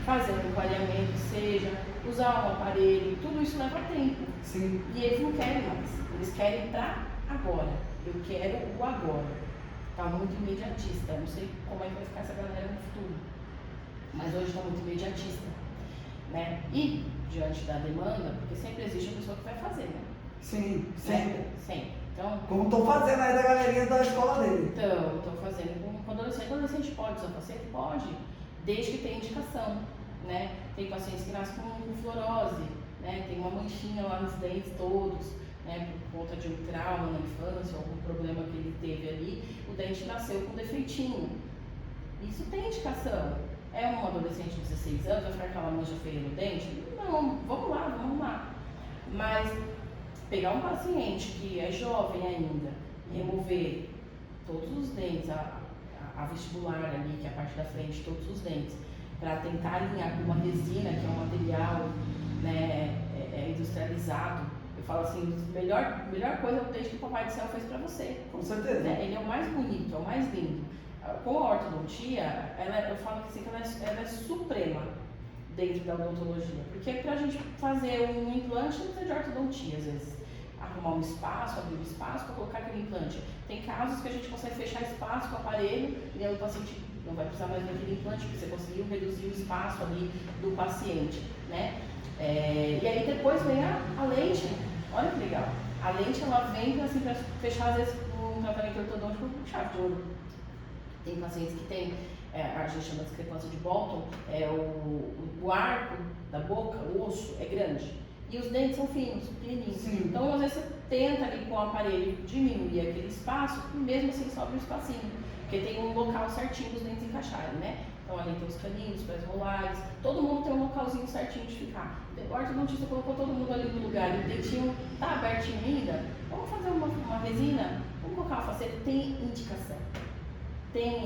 Speaker 2: fazer um clareamento, seja, usar um aparelho, tudo isso leva tempo.
Speaker 1: Sim.
Speaker 2: E eles não querem mais, eles querem para agora. Eu quero o agora. Está muito imediatista, eu não sei como é que vai ficar essa galera no futuro, mas hoje está muito imediatista, né? E diante da demanda, porque sempre existe a pessoa que vai fazer, né?
Speaker 1: Sim, sempre.
Speaker 2: Sempre. Então,
Speaker 1: como estou fazendo aí da galerinha da escola dele.
Speaker 2: Então, estou fazendo com adolescente. O adolescente pode usar facete? Pode, desde que tenha indicação, né? Tem pacientes que nascem com fluorose, né? Tem uma manchinha lá nos dentes todos, né? Por conta de um trauma na infância, algum problema que ele teve ali, o dente nasceu com defeitinho. Isso tem indicação. É um adolescente de 16 anos, vai ficar aquela mancha feia no dente? Não, vamos lá. Mas pegar um paciente que é jovem ainda e remover todos os dentes, a vestibular ali, que é a parte da frente, todos os dentes, para tentar alinhar com uma resina, que é um material, né, industrializado. Eu falo assim, a melhor coisa é o dente que o Papai do Céu fez para você.
Speaker 1: Com certeza.
Speaker 2: Né? Ele é o mais bonito, é o mais lindo. Com a ortodontia, eu falo assim, que ela é suprema dentro da odontologia. Porque para a gente fazer um implante não precisa de ortodontia, às vezes. Arrumar um espaço, abrir um espaço para colocar aquele implante. Tem casos que a gente consegue fechar espaço com o aparelho e aí o paciente não vai precisar mais daquele implante, porque você conseguiu reduzir o espaço ali do paciente, né? E aí depois vem a lente. Olha que legal. A lente, ela vem assim, para fechar, às vezes, um tratamento ortodôntico com chave de ouro. Tem pacientes que tem, a gente chama de discrepância de Bolton, o arco da boca, o osso, é grande. E os dentes são finos, pequenininhos.
Speaker 1: Sim.
Speaker 2: Então, às vezes, você tenta ali com o aparelho diminuir aquele espaço e mesmo assim sobra um espacinho. Porque tem um local certinho dos dentes encaixarem, né? Então, ali tem os caninhos, os pré-molares, todo mundo tem um localzinho certinho de ficar. O ortodontista colocou todo mundo ali no lugar e o dentinho tá abertinho ainda. Vamos fazer uma resina? Vamos colocar uma faceta? Tem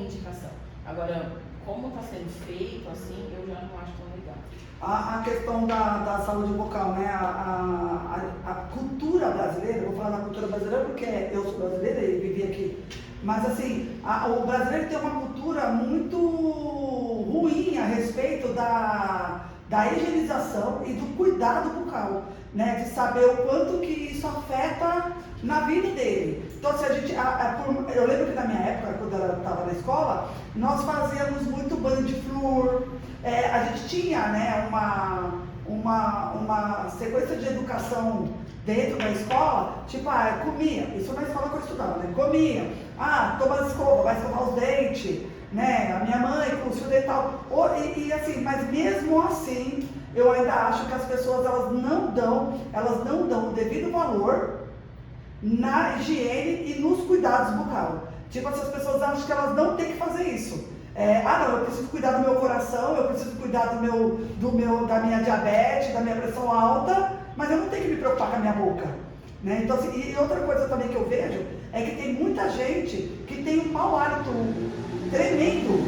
Speaker 2: indicação. Agora, como está sendo feito assim, eu já não acho tão legal.
Speaker 1: A questão da saúde bucal, né? A cultura brasileira, eu vou falar da cultura brasileira porque eu sou brasileira e vivi aqui, mas assim, o brasileiro tem uma cultura muito ruim a respeito da higienização e do cuidado bucal, né? De saber o quanto que isso afeta na vida dele. Então, se a gente, eu lembro que na minha época, quando eu estava na escola, nós fazíamos muito banho de flúor, a gente tinha, né, uma sequência de educação dentro da escola, tipo, comia, isso na escola que eu estudava, né, comia, toma escova, vai escovar os dentes, né, a minha mãe com o fio dental, e assim, mas mesmo assim, eu ainda acho que as pessoas, elas não dão o devido valor na higiene e nos cuidados bucal. Tipo, essas pessoas acham que elas não têm que fazer isso. Não, eu preciso cuidar do meu coração, eu preciso cuidar da minha diabetes, da minha pressão alta, mas eu não tenho que me preocupar com a minha boca. Né? Então, assim, e outra coisa também que eu vejo é que tem muita gente que tem um mau hálito tremendo,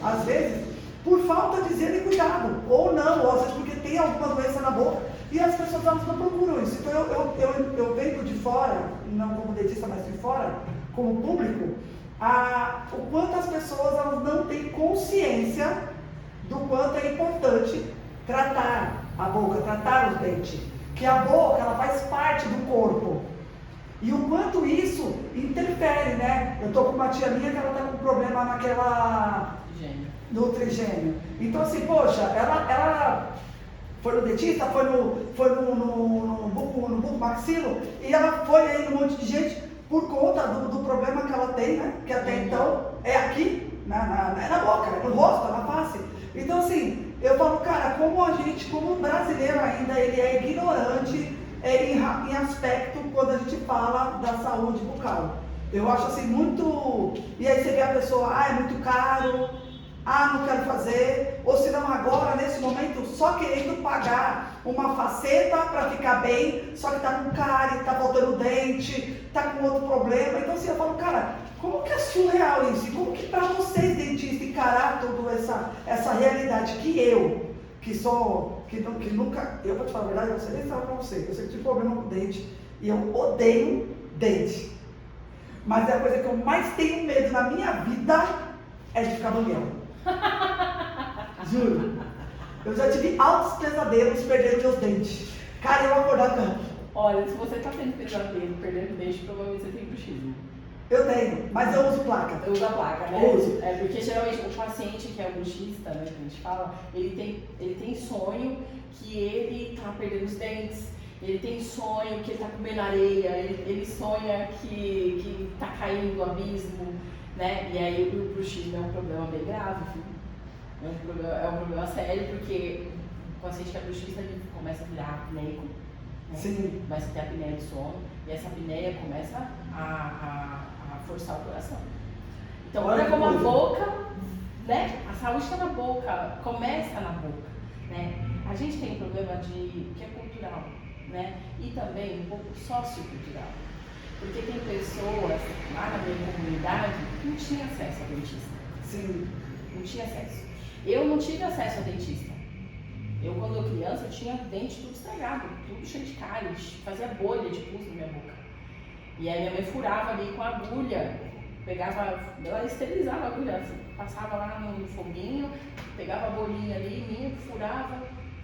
Speaker 1: às vezes, por falta de zelo e cuidado, ou não, ou às vezes porque tem alguma doença na boca, e as pessoas elas não procuram isso. Então eu venho de fora, não como dentista, mas de fora, como público, o quanto as pessoas elas não têm consciência do quanto é importante tratar a boca, tratar os dentes. Que a boca, ela faz parte do corpo. E o quanto isso interfere, né? Eu tô com uma tia minha que ela tá com problema no trigêmeo. Então assim, poxa, ela foi no dentista, foi no buco maxilo, e ela foi aí num monte de gente por conta do problema que ela tem, né? Que até então é aqui, na boca, no rosto, na face. Então assim, eu falo, cara, como brasileiro ainda, ele é ignorante em aspecto quando a gente fala da saúde bucal. Eu acho assim muito... E aí você vê a pessoa, é muito caro. ah, não quero fazer, ou se não agora, nesse momento, só querendo pagar uma faceta para ficar bem, só que tá com cárie, tá faltando dente, tá com outro problema. Então assim, eu falo, cara, como que é surreal isso? E como que para vocês, dentistas, encarar toda essa realidade que nunca, eu vou te falar a verdade, você nem sabe pra você, eu sempre tive problema com dente, e eu odeio dente. Mas é a coisa que eu mais tenho medo na minha vida é de ficar banguela. Juro. Eu já tive altos pesadelos perdendo meus dentes. Cara, eu acordava.
Speaker 2: Olha, se você tá tendo pesadelo, perdendo dente, provavelmente você tem bruxismo.
Speaker 1: Eu tenho, mas eu uso placa.
Speaker 2: Eu uso a placa, né?
Speaker 1: Eu uso.
Speaker 2: É porque geralmente o paciente que é o bruxista, né, que a gente fala, ele tem sonho que ele tá perdendo os dentes, ele tem sonho que ele tá comendo areia, ele sonha que tá caindo no abismo, né? E aí o bruxismo é um problema bem grave, filho. É um problema sério, porque o paciente que é bruxista, ele começa a virar apneico, né?
Speaker 1: Sim.
Speaker 2: Começa a ter apneia de sono, e essa apneia começa a forçar o coração. Então, olha como a boca, né? A saúde está na boca, começa na boca, né? A gente tem um problema que é cultural, né? E também um pouco sociocultural. Porque tem pessoas lá na minha comunidade que não tinham acesso a dentista.
Speaker 1: Sim.
Speaker 2: Não tinha acesso. Eu não tive acesso a dentista. Eu, quando eu criança, tinha dente tudo estragado, tudo cheio de cáries, fazia bolha de pus na minha boca. E aí minha mãe furava ali com a agulha, ela esterilizava a agulha, assim, passava lá no foguinho, pegava a bolinha ali, minha, furava,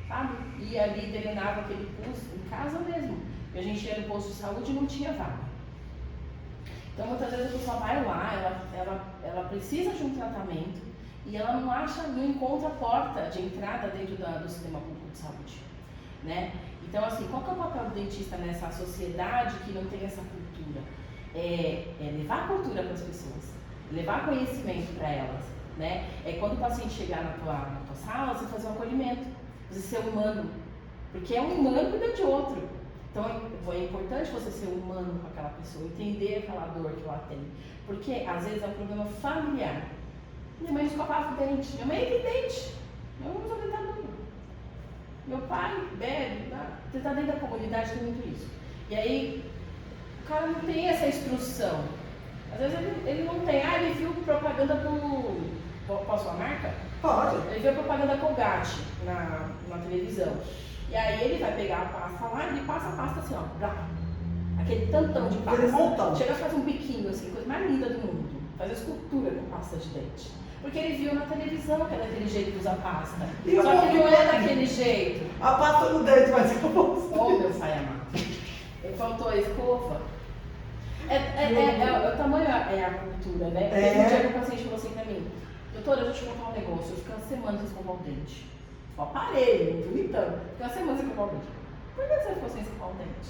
Speaker 2: sabe? E ali drenava aquele pus em casa mesmo. E a gente ia no posto de saúde e não tinha vaga. Então muitas vezes a pessoa vai lá, ela precisa de um tratamento e ela não encontra a porta de entrada dentro do sistema público de saúde, né? Então assim, qual que é o papel do dentista nessa sociedade que não tem essa cultura? É levar a cultura para as pessoas, levar conhecimento para elas, né? É quando o paciente chegar na tua sala, você fazer um acolhimento, você ser humano, porque é um humano cuidando de outro. Então é importante você ser humano com aquela pessoa, entender aquela dor que ela tem, porque às vezes é um problema familiar. Minha mãe escovava o dente, minha mãe é evidente, eu não uso dentadura. Meu pai bebe, você está dentro da comunidade, tem muito isso. E aí, o cara não tem essa instrução. Às vezes ele não tem, ele viu propaganda posso falar a marca?
Speaker 1: Pode.
Speaker 2: Ele viu propaganda Colgate na televisão. E aí ele vai pegar a pasta lá e passa a pasta assim, ó, aquele tantão de pasta. Chega a fazer um biquinho assim, coisa mais linda do mundo. Faz a escultura com pasta de dente. Porque ele viu na televisão que era daquele jeito que usa pasta. Só que não é daquele jeito.
Speaker 1: A pasta no dente, mas eu posso.
Speaker 2: Oh, meu pai amado. Faltou a escova. O tamanho é a cultura, né? Teve um dia que o paciente falou assim pra mim: doutora, deixa eu te contar um negócio. Eu fiquei uma semana sem escovar o dente. O aparelho, muito bonitão. Fiquei uma semana sem escovar o dente. Por que você ficou sem escovar o dente?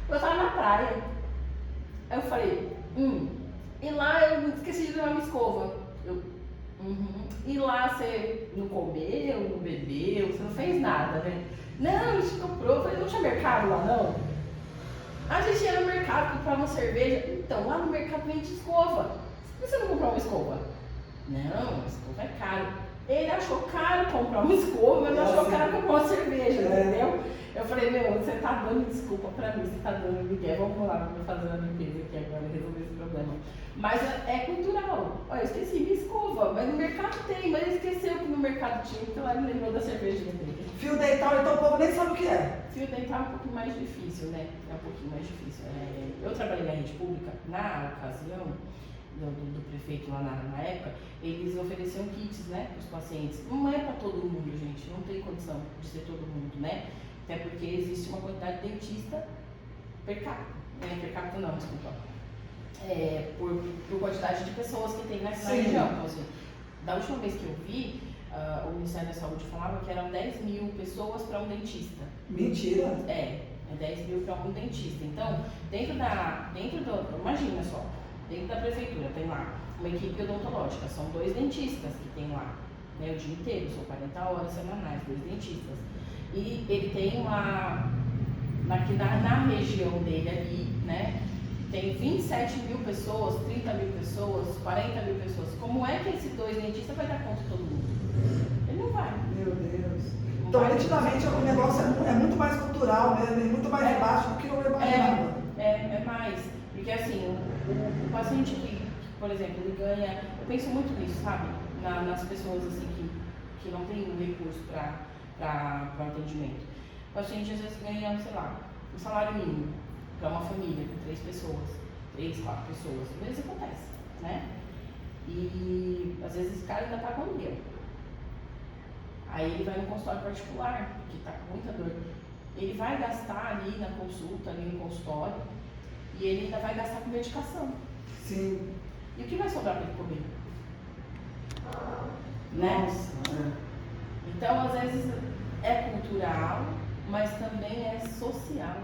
Speaker 2: Eu tava na praia. Aí eu falei: e lá eu esqueci de levar minha escova. E lá você não comeu, não bebeu, você não fez nada, né? Não, a gente comprou. Eu falei: não tinha mercado lá, não? A gente ia no mercado comprar uma cerveja. Então, lá no mercado vende escova. Por que você não comprou uma escova? Não, a escova é caro. Ele achou caro comprar uma escova, mas não achou caro comprar uma cerveja, entendeu? Eu falei: você tá dando desculpa pra mim, você tá dando migué. Vamos lá, vou fazer uma limpeza aqui agora, resolver esse problema. Mas é cultural. Olha, eu esqueci minha escova, mas no mercado tem, mas ele esqueceu que no mercado tinha, então ele lembrou da cervejinha dele.
Speaker 1: Fio dental, então o povo nem sabe o que é.
Speaker 2: Fio dental é um pouquinho mais difícil, né? É um pouquinho mais difícil. Eu trabalhei na rede pública, na ocasião do prefeito lá na época, eles ofereciam kits, né, para os pacientes. Não é para todo mundo, gente, não tem condição de ser todo mundo, né? Até porque existe uma quantidade de dentista per capita, per capita não, desculpa. Por quantidade de pessoas que tem nessa região. Então, assim, da última vez que eu vi, o Ministério da Saúde falava que eram 10 mil pessoas para um dentista.
Speaker 1: Mentira!
Speaker 2: É 10 mil para um dentista. Então, imagina só, dentro da prefeitura tem lá uma equipe odontológica, são 2 dentistas que tem lá, né, o dia inteiro, são 40 horas semanais, 2 dentistas. E ele tem na região dele ali, né, tem 27 mil pessoas, 30 mil pessoas, 40 mil pessoas. Como é que esses 2 dentistas vai dar conta de todo mundo? Ele não vai.
Speaker 1: Meu Deus. Então, nitidamente, o negócio é muito mais cultural mesmo, e muito mais baixo do que eu imaginava.
Speaker 2: É mais. Porque assim, o paciente que, por exemplo, ele ganha. Eu penso muito nisso, sabe? Nas pessoas assim que não tem um recurso para atendimento. O paciente às vezes ganha, sei lá, um salário mínimo para uma família com 3 pessoas, 3, 4 pessoas. Às vezes acontece, né? E às vezes esse cara ainda tá com aluguel. Aí ele vai no consultório particular, que está com muita dor. Ele vai gastar ali na consulta, ali no consultório, e ele ainda vai gastar com medicação.
Speaker 1: Sim.
Speaker 2: E o que vai sobrar para ele comer? Né? Então, às vezes, é cultural, mas também é social.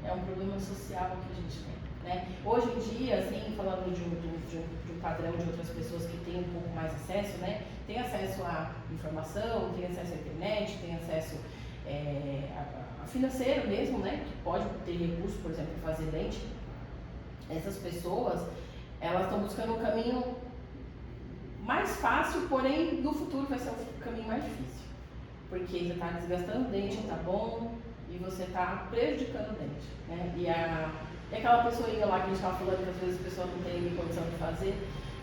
Speaker 2: É um problema social que a gente tem. Né? Hoje em dia, assim, falando de um padrão de outras pessoas que têm um pouco mais acesso, né? Tem acesso à informação, tem acesso à internet, tem acesso a financeiro mesmo, né? Que pode ter recurso, por exemplo, para fazer lente. Essas pessoas, elas estão buscando um caminho mais fácil, porém no futuro vai ser um caminho mais difícil. Porque você está desgastando o dente, tá bom, e você está prejudicando o dente. Né? E aquela pessoinha lá que a gente estava falando que às vezes a pessoa não tem condição de fazer,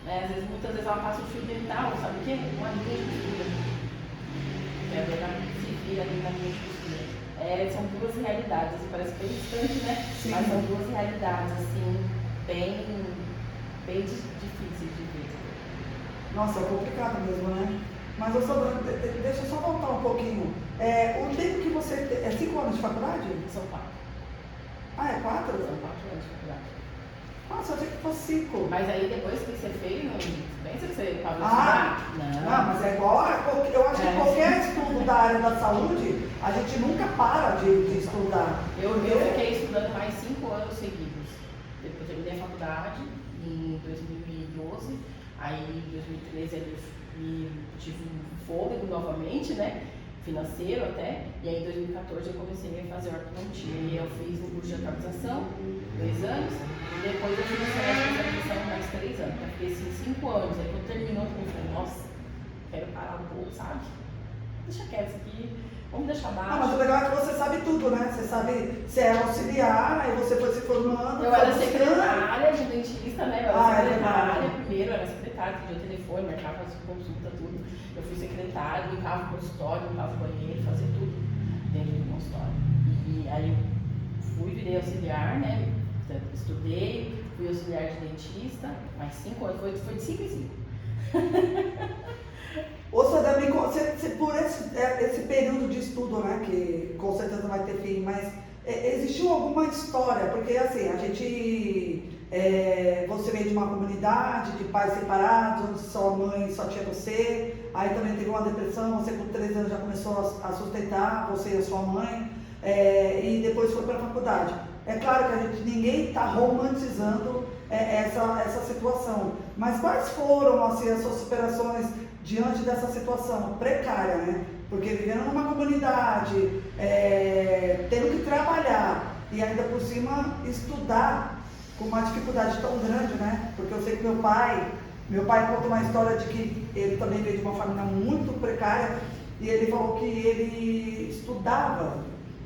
Speaker 2: né? Às vezes, muitas vezes ela passa um fio dental, sabe o quê? Uma linha de costura. Que a dona se vira ali na linha de costura. São 2 realidades, assim, parece bem distante, né?
Speaker 1: Sim.
Speaker 2: Mas são 2 realidades, assim, bem difíceis de ver.
Speaker 1: Nossa, é complicado mesmo, né? Mas, deixa eu só voltar um pouquinho. O tempo que você tem, 5 anos de faculdade?
Speaker 2: São 4.
Speaker 1: Ah, é 4?
Speaker 2: São 4 anos de faculdade.
Speaker 1: Nossa, eu achei que fosse 5.
Speaker 2: Mas aí depois que você fez, não pensa que você parou de
Speaker 1: Ah,
Speaker 2: estudar?
Speaker 1: não, mas é igual eu acho que qualquer estudo da área da saúde, a gente nunca para de estudar.
Speaker 2: Eu fiquei estudando mais 5 anos seguidos. Depois eu terminei a faculdade em 2012, aí em 2013 eu tive um fôlego novamente, né? Financeiro até, e aí em 2014 eu comecei a fazer ortodontia. E eu fiz um curso de atualização, 2 anos, e depois eu fiz uma especialização mais 3 anos. Eu fiquei assim 5 anos, aí quando terminou eu falei, nossa, quero parar um pouco, sabe? Deixa quieto isso aqui, vamos deixar baixo.
Speaker 1: Mas o legal é que você sabe tudo, né? Você sabe, você é auxiliar, aí você foi se formando.
Speaker 2: Eu era secretária de dentista, né? Eu era secretária primeiro, eu era secretária, pedia o telefone, marcava as consultas, tudo. Eu fui secretária, limpava o consultório, limpava o banheiro, fazia tudo dentro do consultório. E aí eu virei auxiliar, né? Estudei, fui auxiliar de dentista, mais 5 anos, foi de 5 em 5.
Speaker 1: Ô, Sadami, por esse período de estudo, né, que com certeza vai ter fim, mas existiu alguma história? Porque assim, você veio de uma comunidade de pais separados, onde sua mãe só tinha você, aí também teve uma depressão, você com 13 anos já começou a sustentar você e a sua mãe, e depois foi para a faculdade. É claro que ninguém está romantizando essa situação, mas quais foram assim, as suas superações diante dessa situação precária, né? Porque vivendo numa comunidade, tendo que trabalhar e ainda por cima estudar com uma dificuldade tão grande, né? Porque eu sei que meu pai conta uma história de que ele também veio de uma família muito precária e ele falou que ele estudava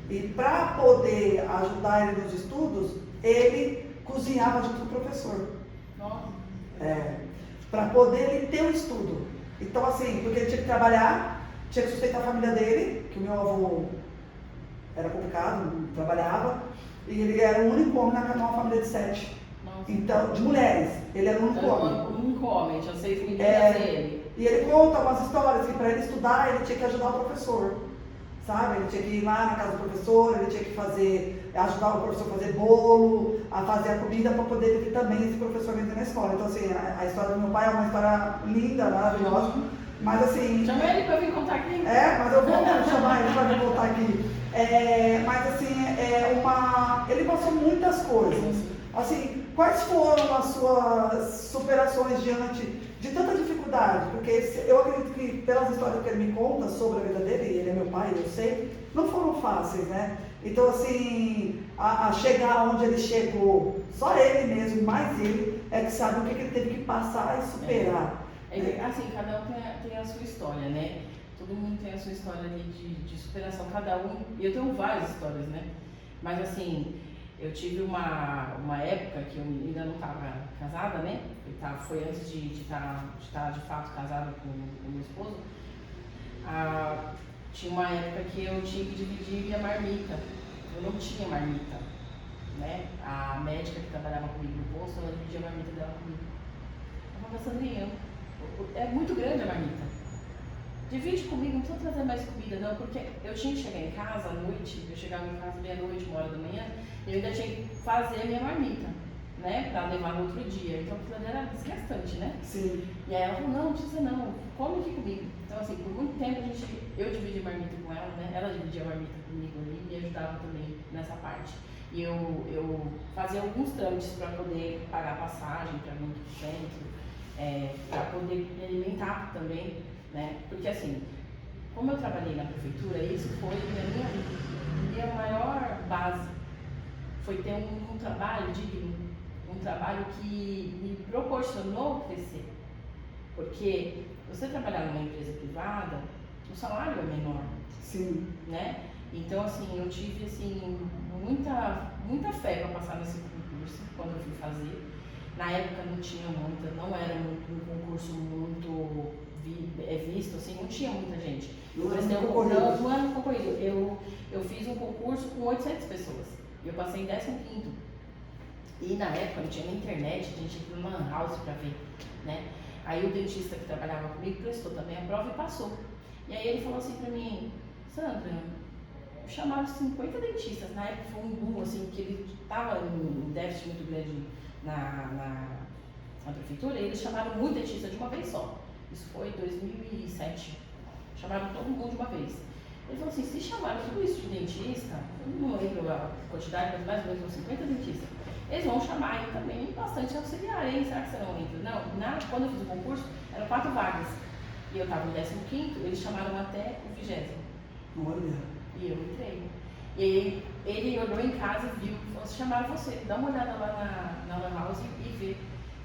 Speaker 1: e para poder ajudar ele nos estudos, ele cozinhava junto com o professor.
Speaker 2: Nossa.
Speaker 1: Para poder ele ter um estudo. Então assim, porque ele tinha que trabalhar, tinha que sustentar a família dele, que o meu avô era complicado, não trabalhava, e ele era o único homem numa família de 7.
Speaker 2: Nossa.
Speaker 1: Então, de mulheres, ele era o único homem.
Speaker 2: O único homem, tinha 6 meninas dele.
Speaker 1: E ele conta umas histórias que para ele estudar, ele tinha que ajudar o professor, sabe? Ele tinha que ir lá na casa do professor, ele tinha que ajudar o professor a fazer bolo, a fazer a comida para poder ele também esse professor entrar na escola. Então assim, a história do meu pai é uma história linda, maravilhosa, mas assim...
Speaker 2: Chama ele para vir contar aqui.
Speaker 1: Mas eu vou chamar ele para vir contar aqui. Mas assim, ele passou muitas coisas. Assim, quais foram as suas superações diante de tanta dificuldade? Porque eu acredito que pelas histórias que ele me conta sobre a vida dele, ele é meu pai, eu sei, não foram fáceis, né? Então assim, a chegar onde ele chegou. Só ele mesmo, mais ele, é que sabe o que ele teve que passar e superar.
Speaker 2: Assim, cada um tem a sua história, né? Todo mundo tem a sua história ali de superação, cada um. E eu tenho várias histórias, né? Mas assim, eu tive uma época que eu ainda não estava casada, né? Foi antes de estar de fato casada com o meu esposo. Tinha uma época que eu tinha que dividir minha marmita. Eu não tinha marmita, né? A médica que trabalhava comigo no posto, ela dividia a marmita dela comigo. Eu falava, Sandrinha, é muito grande a marmita. Divide comigo, não precisa trazer mais comida não, porque eu tinha que chegar em casa à noite, eu chegava em casa meia-noite, 1h da manhã, e eu ainda tinha que fazer a minha marmita, né, pra levar no outro dia. Então aquilo era desgastante, né?
Speaker 1: Sim.
Speaker 2: E aí ela falou, não precisa não, come aqui comigo. Então assim, por muito tempo eu dividi a marmita com ela, né? Ela dividia a marmita comigo ali e me ajudava também nessa parte. E eu fazia alguns trâmites para poder pagar a passagem para mim do centro, para poder me alimentar também, né? Porque assim, como eu trabalhei na prefeitura, isso foi a minha maior base. Foi ter um trabalho digno, um trabalho que me proporcionou crescer. Porque você trabalhar numa empresa privada, o salário é menor.
Speaker 1: Sim.
Speaker 2: Né? Então, assim, eu tive assim, muita fé para passar nesse concurso quando eu fui fazer. Na época não tinha muita, não era um concurso muito visto, assim, não tinha muita gente.
Speaker 1: Não era
Speaker 2: concorrido. Eu fiz um concurso com 800 pessoas. Eu passei em 15º. E na época não tinha nem internet, a gente ia para uma lan house para ver, né? Aí o dentista que trabalhava comigo prestou também a prova e passou. E aí ele falou assim para mim, Sandra, chamaram 50 dentistas, na época foi um boom, assim, que ele estava em um déficit muito grande na prefeitura, e eles chamaram muito dentista de uma vez só. Isso foi em 2007. Chamaram todo mundo de uma vez. Ele falou assim, se chamaram tudo isso de dentista, eu não lembro a quantidade, mas mais ou menos uns 50 dentistas, eles vão chamar aí também bastante auxiliar, hein? Será que você não entra? Não, quando eu fiz o concurso, eram 4 vagas. E eu estava no 15º, eles chamaram até o 20º.
Speaker 1: Olha.
Speaker 2: E eu entrei. E aí ele olhou em casa e viu, falou, chamaram você, dá uma olhada lá na lan house e vê.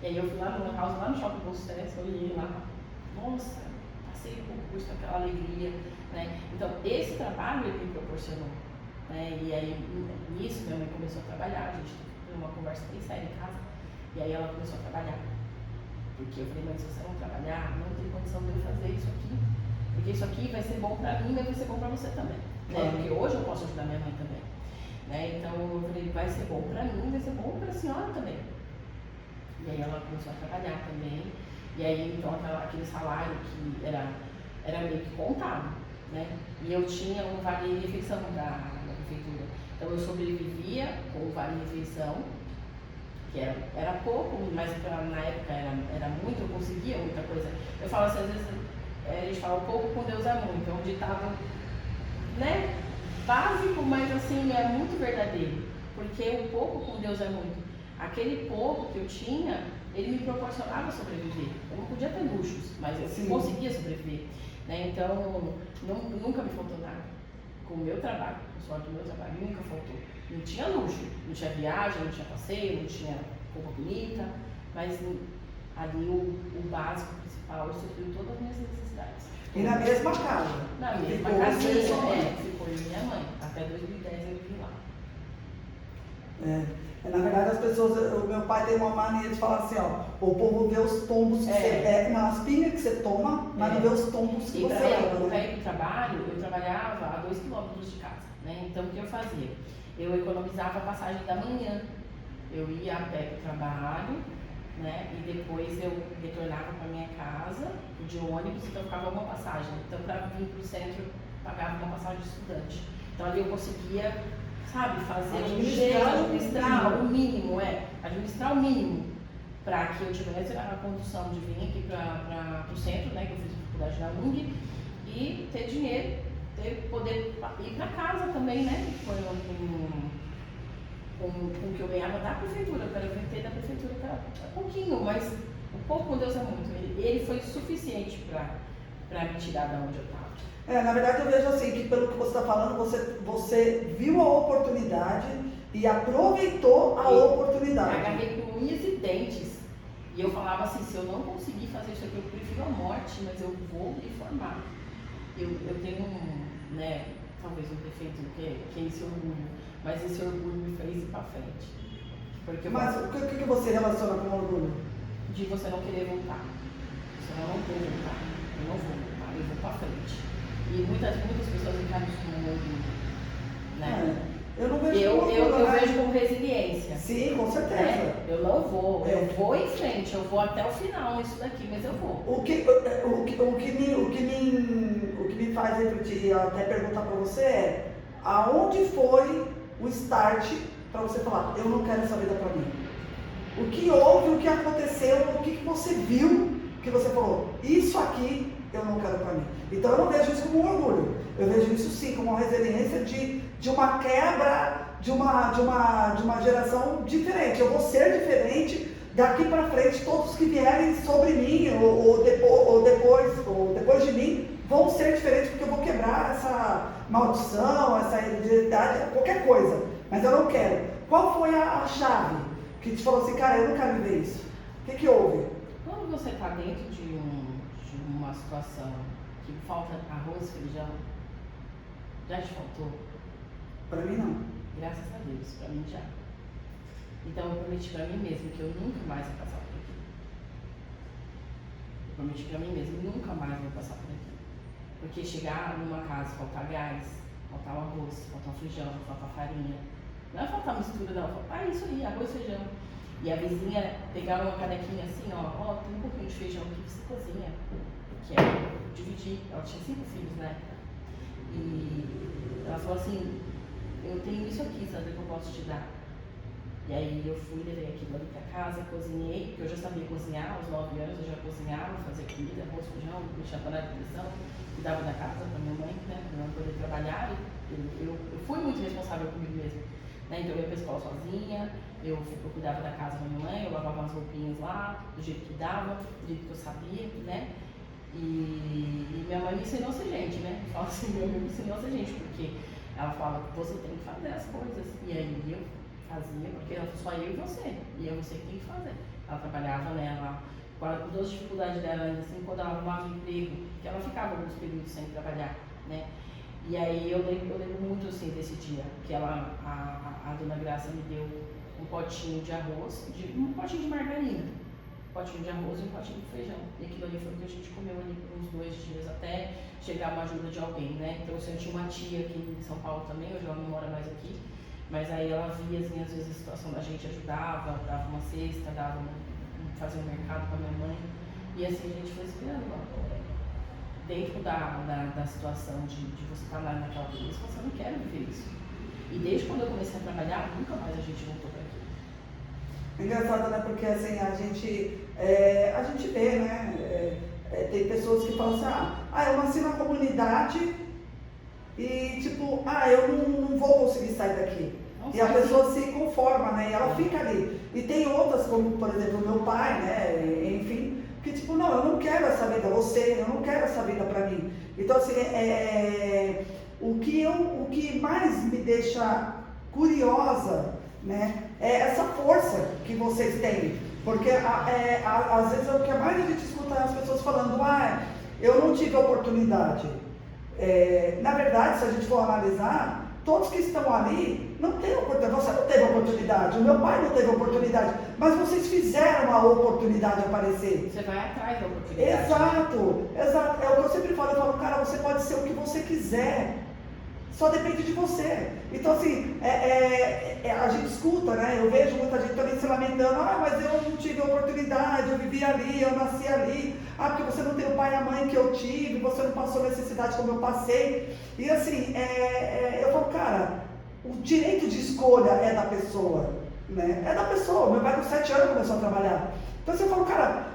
Speaker 2: E aí eu fui lá na lan house, lá no Shopping Bolso Teres, eu olhei lá, nossa, passei o concurso com aquela alegria, né? Então esse trabalho ele me proporcionou, né? E aí nisso minha mãe começou a trabalhar, a gente teve uma conversa bem séria em casa, e aí ela começou a trabalhar. Porque eu falei, mas se você não trabalhar, não tem condição de eu fazer isso aqui. Porque isso aqui vai ser bom pra mim, mas vai ser bom pra você também. Né? Porque hoje eu posso ajudar minha mãe também. Né? Então eu falei, vai ser bom pra mim, vai ser bom pra senhora também. E aí ela começou a trabalhar também. E aí então aquele salário que era meio que contado. Né? E eu tinha um vale-refeição da prefeitura. Então eu sobrevivia com o vale-refeição, que era pouco, mas na época era muito, eu conseguia muita coisa. Eu falo assim, às vezes a gente fala pouco com Deus é muito, é um ditado, né, básico, mas assim, é muito verdadeiro, porque o pouco com Deus é muito. Aquele pouco que eu tinha, ele me proporcionava sobreviver. Eu não podia ter luxos, mas eu conseguia sobreviver. Né? Então, nunca me faltou nada. Com o meu trabalho, com a sorte do meu trabalho, nunca faltou. Não tinha luxo, não tinha viagem, não tinha passeio, não tinha roupa bonita, mas ali o básico principal, eu supri todas as minhas necessidades.
Speaker 1: E na mesma casa?
Speaker 2: Na mesma casinha, ficou minha mãe. Até 2010 eu vim lá.
Speaker 1: Na verdade, as pessoas, o meu pai tem uma mania de falar assim, ó, o povo vê os tombos que você pega, nas pingas que você toma, mas não vê os tombos que você leva.
Speaker 2: Para ir para o trabalho, eu trabalhava a 2 quilômetros de casa, né? Então o que eu fazia? Eu economizava a passagem da manhã. Eu ia a pé para o trabalho, né? E depois eu retornava para minha casa de ônibus, então ficava uma passagem. Então para vir para o centro, eu pagava uma passagem de estudante. Então ali eu conseguia, sabe, fazer administrar o mínimo, administrar o mínimo para que eu tivesse a condução de vir aqui para o centro, né? Que eu fiz faculdade na UNG, e ter dinheiro, poder ir para casa também, né? Com o que eu ganhava da prefeitura, eu quero ter da prefeitura para pouquinho, mas o pouco com Deus é muito. Ele foi suficiente para me tirar da onde eu estava.
Speaker 1: Na verdade eu vejo assim, que pelo que você está falando, você viu a oportunidade e aproveitou a oportunidade.
Speaker 2: Agarrei com unhas e dentes. E eu falava assim, se eu não conseguir fazer isso aqui, eu prefiro a morte, mas eu vou me formar. Eu tenho né, talvez um defeito que é esse orgulho, mas esse orgulho me fez ir pra frente. Porque
Speaker 1: mas o que você relaciona com orgulho?
Speaker 2: De você não querer voltar. Você não quer voltar. Eu não vou voltar, eu vou pra frente. E muitas pessoas encaram isso como orgulho. Né?
Speaker 1: Eu não vejo
Speaker 2: eu
Speaker 1: né?
Speaker 2: vejo como resiliência.
Speaker 1: Sim, com certeza.
Speaker 2: Né? Eu não vou, eu vou em frente, eu vou até o final nisso daqui, mas eu vou.
Speaker 1: O que me faz refletir e até perguntar para você é aonde foi o start para você falar, eu não quero essa vida para mim? O que houve, o que aconteceu, o que você viu que você falou, isso aqui eu não quero para mim. Então eu não vejo isso como um orgulho, eu vejo isso sim como uma resiliência de uma quebra, de uma geração diferente. Eu vou ser diferente daqui para frente, todos que vierem sobre mim ou depois de mim vão ser diferentes, porque eu vou quebrar essa maldição, essa hereditariedade, qualquer coisa, mas eu não quero. Qual foi a chave que te falou assim, cara, eu não quero viver isso? O que houve?
Speaker 2: Quando você está dentro de uma situação que falta arroz, feijão, já te faltou?
Speaker 1: Para mim não.
Speaker 2: Graças a Deus, para mim já. Então eu prometi para mim mesmo que eu nunca mais vou passar por aqui. Eu prometi para mim mesmo, nunca mais vou passar por aqui. Porque chegar numa casa, faltar gás, faltar o arroz, faltar o feijão, faltar farinha. Não é faltar mistura não, faltar isso aí, arroz e feijão. E a vizinha pegar uma canequinha assim, ó, tem um pouquinho de feijão aqui que você cozinha. Que é dividir, ela tinha 5 filhos, né? E ela falou assim, eu tenho isso aqui, Sandra, que eu posso te dar. E aí eu fui, levei aquilo ali pra casa, cozinhei, porque eu já sabia cozinhar, aos 9 anos eu já cozinhava, fazia comida, arroz, feijão, mexia na panela de pressão, cuidava da casa pra minha mãe, né, pra ela poder trabalhar. Eu fui muito responsável comigo mesma, né, então eu ia pra escola sozinha, eu cuidava da casa da minha mãe, eu lavava as roupinhas lá, do jeito que dava, do jeito que eu sabia, né. E minha mãe me ensinou a ser gente, né, eu falo assim, minha mãe me ensinou a ser gente, porque ela fala que você tem que fazer as coisas, e aí eu fazia, porque era só eu e você, e é você que tem que fazer. Ela trabalhava, né, com as dificuldades dela ainda assim, quando ela arrumava emprego, que ela ficava alguns períodos sem trabalhar, né. E aí eu lembro muito assim desse dia, que a dona Graça me deu um potinho de arroz, um potinho de margarina, um potinho de arroz e um potinho de feijão. E aquilo ali foi o que a gente comeu ali por uns 2 dias, até chegar uma ajuda de alguém, né. Então eu tinha uma tia aqui em São Paulo também, hoje ela não mora mais aqui, mas aí ela via assim, às vezes a situação da gente, ajudava, dava uma cesta, fazia um mercado com a minha mãe, e assim a gente foi esperando lá. Dentro da situação de você estar lá naquela coisa, você não quer viver isso. E desde quando eu comecei a trabalhar, nunca mais a gente voltou para aqui.
Speaker 1: É engraçado, né? Porque assim, a gente vê, né? Tem pessoas que falam assim, eu nasci na comunidade e tipo, eu não vou conseguir sair daqui. E a pessoa se conforma, né? E ela fica ali. E tem outras, como por exemplo o meu pai, né? Enfim, que tipo, não, eu não quero essa vida, eu não quero essa vida pra mim. Então assim, o que mais me deixa curiosa, né? É essa força que vocês têm. Porque às vezes o que mais a gente escuta é as pessoas falando, eu não tive oportunidade. Na verdade, se a gente for analisar, todos que estão ali não têm oportunidade. Você não teve oportunidade, o meu pai não teve oportunidade, mas vocês fizeram a oportunidade aparecer.
Speaker 2: Você vai atrás da oportunidade.
Speaker 1: Exato. É o que eu sempre falo, cara, você pode ser o que você quiser, só depende de você. Então assim, a gente escuta, né? Eu vejo muita gente também se lamentando, mas eu não tive oportunidade, eu vivi ali, eu nasci ali, porque você não tem o pai e a mãe que eu tive, você não passou necessidade como eu passei. E assim, eu falo, cara, o direito de escolha é da pessoa, né? É da pessoa. Meu pai com 7 anos começou a trabalhar. Então assim, eu falo, cara,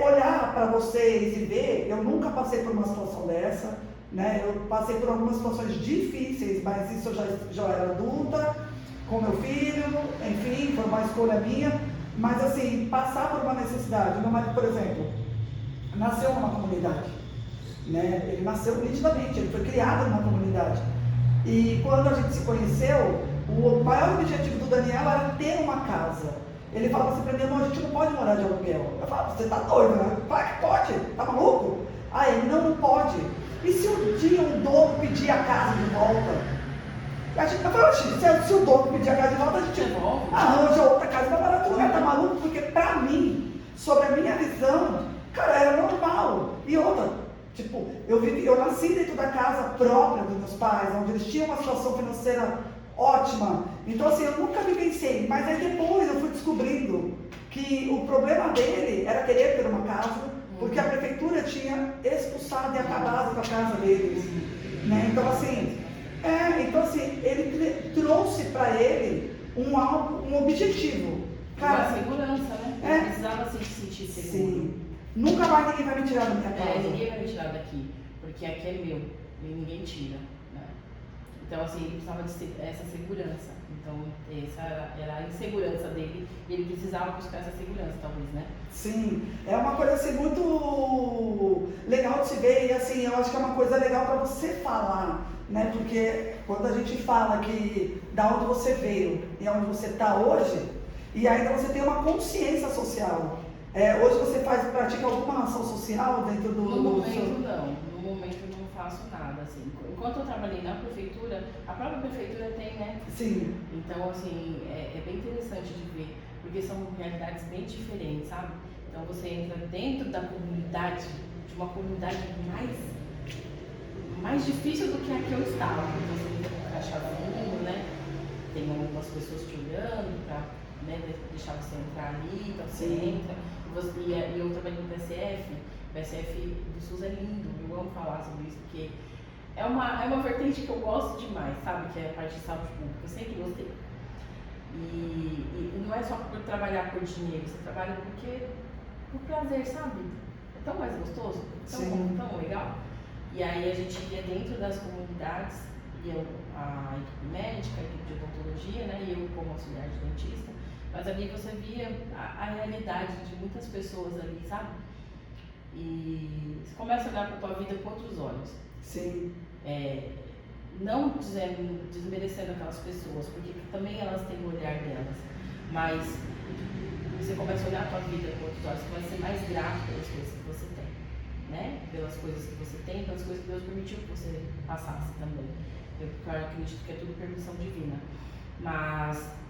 Speaker 1: olhar para vocês e ver, eu nunca passei por uma situação dessa, né? Eu passei por algumas situações difíceis, mas isso eu já era adulta, com meu filho, enfim, foi uma escolha minha. Mas assim, passar por uma necessidade. Meu marido, por exemplo, nasceu numa comunidade, né? Ele nasceu nitidamente, ele foi criado numa comunidade. E quando a gente se conheceu, O maior objetivo do Daniel era ter uma casa. Ele falava assim pra mim, não, a gente não pode morar de aluguel. Eu falava, você tá doido, né? Claro que pode, tá maluco? Aí ele, não pode. E se um dia um dono pedir a casa de volta? Eu falava, se o dono pedir a casa de volta, a gente arranja outra casa para morar outro lugar, tá maluco? Porque pra mim, sobre a minha visão, cara, era normal. E outra, tipo, eu nasci dentro da casa própria dos meus pais, onde eles tinham uma situação financeira ótima. Então assim, eu nunca vivenciei, mas aí depois eu fui descobrindo que o problema dele era querer ter uma casa, porque a prefeitura tinha expulsado e acabado com a casa deles, né? Então assim, ele trouxe para ele um objetivo. Cara,
Speaker 2: uma segurança, né? Ele precisava se sentir seguro.
Speaker 1: Sim. Nunca mais ninguém vai me tirar da minha casa.
Speaker 2: Ninguém vai me tirar daqui, porque aqui é meu e ninguém tira, né? Então assim, ele precisava essa segurança. Então essa era a insegurança dele e ele precisava buscar essa segurança, talvez, né?
Speaker 1: Sim, é uma coisa assim muito legal de se ver e assim, eu acho que é uma coisa legal para você falar, né? Porque quando a gente fala que da onde você veio e onde você está hoje, e ainda você tem uma consciência social. Hoje você pratica alguma ação social dentro do...
Speaker 2: No momento eu não faço nada, assim. Enquanto eu trabalhei na prefeitura, a própria prefeitura tem, né?
Speaker 1: Sim.
Speaker 2: Então, assim, é bem interessante de ver, porque são realidades bem diferentes, sabe? Então você entra dentro da comunidade, de uma comunidade mais difícil do que a que eu estava. Então você entra com crachazinho, né? Tem algumas pessoas te olhando para, né, deixar você entrar ali, então você entra. E eu trabalhei no BSF, o BSF do SUS é lindo, eu amo falar sobre isso, porque é uma vertente que eu gosto demais, sabe? Que é a parte de saúde pública, eu sempre gostei. E não é só por trabalhar por dinheiro, você trabalha por prazer, sabe? É tão mais gostoso, tão legal. E aí a gente ia dentro das comunidades, a equipe médica, a equipe de odontologia, né? E eu como auxiliar de dentista. Mas ali você via a realidade de muitas pessoas ali, sabe? E você começa a olhar para a tua vida com outros olhos.
Speaker 1: Sim.
Speaker 2: Não desmerecendo aquelas pessoas, porque também elas têm o olhar delas. Mas você começa a olhar a tua vida com outros olhos, você vai ser mais grato pelas coisas que você tem, né? Pelas coisas que você tem, pelas coisas que Deus permitiu que você passasse também. Eu acredito que é tudo permissão divina. Mas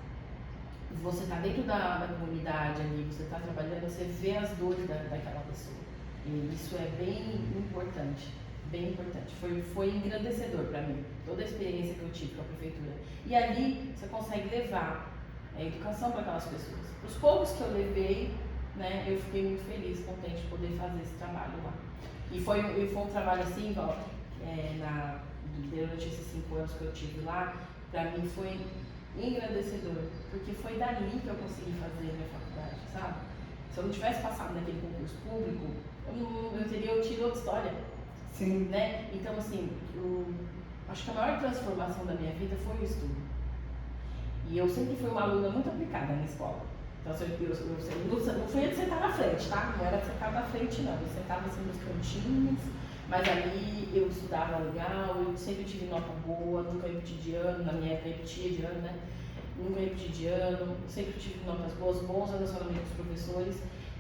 Speaker 2: você está dentro da comunidade ali, você está trabalhando, você vê as dores daquela pessoa. E isso é bem importante, bem importante. Foi engrandecedor para mim, toda a experiência que eu tive com a prefeitura. E ali você consegue levar a educação para aquelas pessoas. Os poucos que eu levei, né, eu fiquei muito feliz, contente de poder fazer esse trabalho lá. E foi um trabalho assim, igual, durante esses 5 anos que eu tive lá, para mim foi engrandecedor, porque foi dali que eu consegui fazer a minha faculdade, sabe? Se eu não tivesse passado naquele concurso público, eu teria tido outra história.
Speaker 1: Sim.
Speaker 2: Né? Então, assim, acho que a maior transformação da minha vida foi o estudo. E eu sempre fui uma aluna muito aplicada na escola. Então, eu não fui de sentar na frente, tá? Não era de sentar na frente, não. Eu sentava assim nos cantinhos, mas ali eu estudava legal, eu sempre tive nota boa, nunca repeti de ano, na minha época repetia de ano, né? Nunca repeti de ano, sempre tive notas boas, bons relacionamentos com os professores,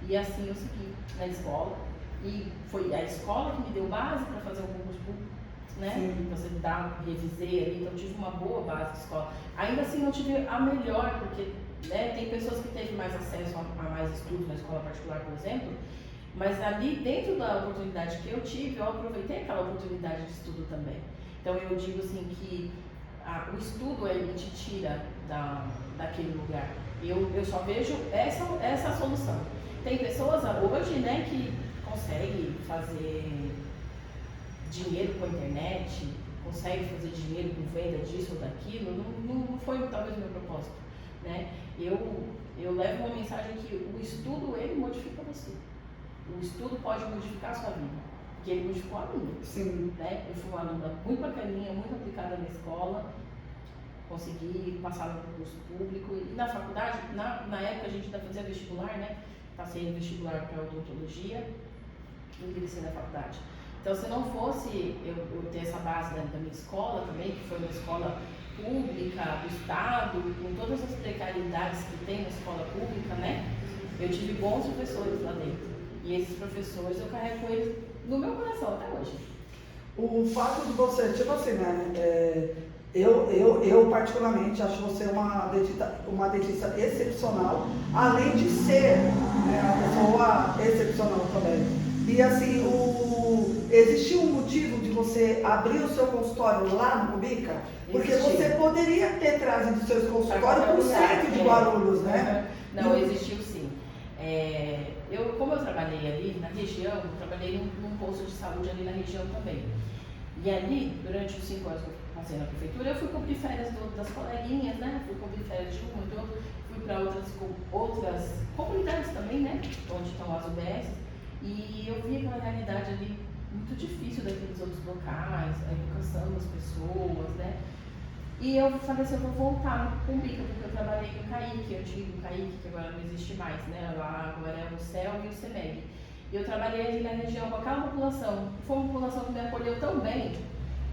Speaker 2: e assim eu segui na escola. E foi a escola que me deu base para fazer o concurso público, né?
Speaker 1: Sim.
Speaker 2: Então, você revisei ali, então eu tive uma boa base de escola. Ainda assim não tive a melhor, porque, né, tem pessoas que teve mais acesso a mais estudos na escola particular, por exemplo, mas ali dentro da oportunidade que eu tive, eu aproveitei aquela oportunidade de estudo também. Então eu digo assim que o estudo ele te tira daquele lugar. Eu só vejo essa solução. Tem pessoas hoje, né, que conseguem fazer dinheiro com a internet, conseguem fazer dinheiro com venda disso ou daquilo, não foi talvez o meu propósito, né? Eu levo uma mensagem que o estudo ele modifica você. O estudo pode modificar a sua vida, porque ele modificou a minha.
Speaker 1: Sim.
Speaker 2: Né? Eu fui uma aluna muito bacaninha, muito aplicada na escola, consegui passar no concurso público e na faculdade, na época a gente ainda fazia vestibular, né? Passei no vestibular para odontologia e ingressei na faculdade. Então, se não fosse eu ter essa base da minha escola também, que foi uma escola pública, do Estado, com todas as precariedades que tem na escola pública, né? Eu tive bons professores lá dentro. E esses professores eu carrego eles no meu coração até hoje.
Speaker 1: O fato de você, tipo assim, né? Eu particularmente acho você uma dentista excepcional, além de ser, né, uma pessoa excepcional também. E assim, existiu um motivo de você abrir o seu consultório lá no Cumbica? Porque você poderia ter trazido o seu consultório para o centro de Guarulhos, né?
Speaker 2: Não, existiu sim. Como eu trabalhei ali na região, eu trabalhei num posto de saúde ali na região também. E ali, durante os 5 anos que eu passei na prefeitura, eu fui cobrir férias das coleguinhas, né? Fui cobrir férias de uma, de outra, fui para outras comunidades também, né? Onde estão as UBS. E eu vi aquela realidade ali muito difícil daqueles outros locais, a educação das pessoas, né? E eu falei assim, eu vou voltar no Cumbica, porque eu trabalhei no CAIC, antigo CAIC, que agora não existe mais, né? Lá agora é o CEL e o CEMEG. E eu trabalhei ali na região com aquela população, foi uma população que me acolheu tão bem.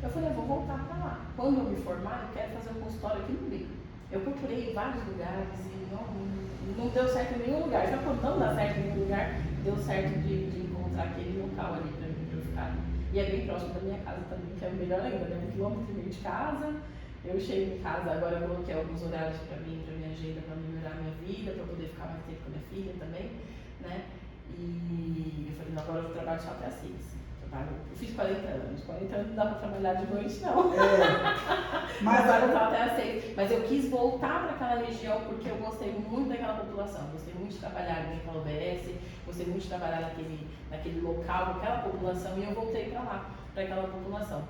Speaker 2: Eu falei, eu vou voltar para lá. Quando eu me formar, eu quero fazer um consultório aqui no Cumbica. Eu procurei em vários lugares e não deu certo em nenhum lugar. Já quando não dá certo em nenhum lugar, deu certo de encontrar aquele local ali para mim, para eu ficar ali. E é bem próximo da minha casa também, que é melhor ainda, né? 1,5 km de casa. Eu chego em casa, agora eu coloquei alguns horários para mim, para minha agenda, para melhorar a minha vida, para poder ficar mais tempo com a minha filha também, né? E eu falei, não, agora eu trabalho só até às 6. Eu fiz 40 anos. 40 anos não dá para trabalhar de noite, não. Mas agora só até às 6. Mas eu quis voltar para aquela região porque eu gostei muito daquela população. Gostei muito de trabalhar naquela UBS, gostei muito de trabalhar naquele local, com aquela população, e eu voltei para lá, para aquela população.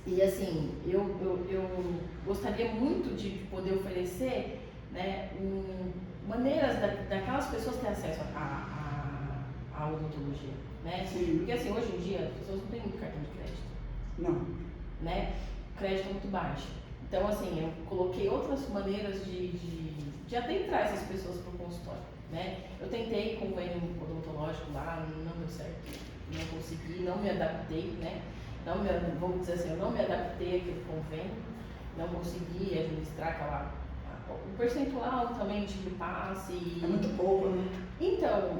Speaker 2: E assim, eu gostaria muito de poder oferecer, né, maneiras daquelas pessoas terem acesso à odontologia, né?
Speaker 1: Sim.
Speaker 2: Porque assim, hoje em dia as pessoas não têm muito cartão de crédito.
Speaker 1: Não.
Speaker 2: Né? O crédito é muito baixo. Então assim, eu coloquei outras maneiras de adentrar essas pessoas para o consultório, né? Eu tentei convênio odontológico lá, não deu certo, não consegui, não me adaptei, né? Vamos dizer assim, eu não me adaptei àquele convênio, não consegui administrar o percentual também de passe.
Speaker 1: É muito pouco, né?
Speaker 2: Então,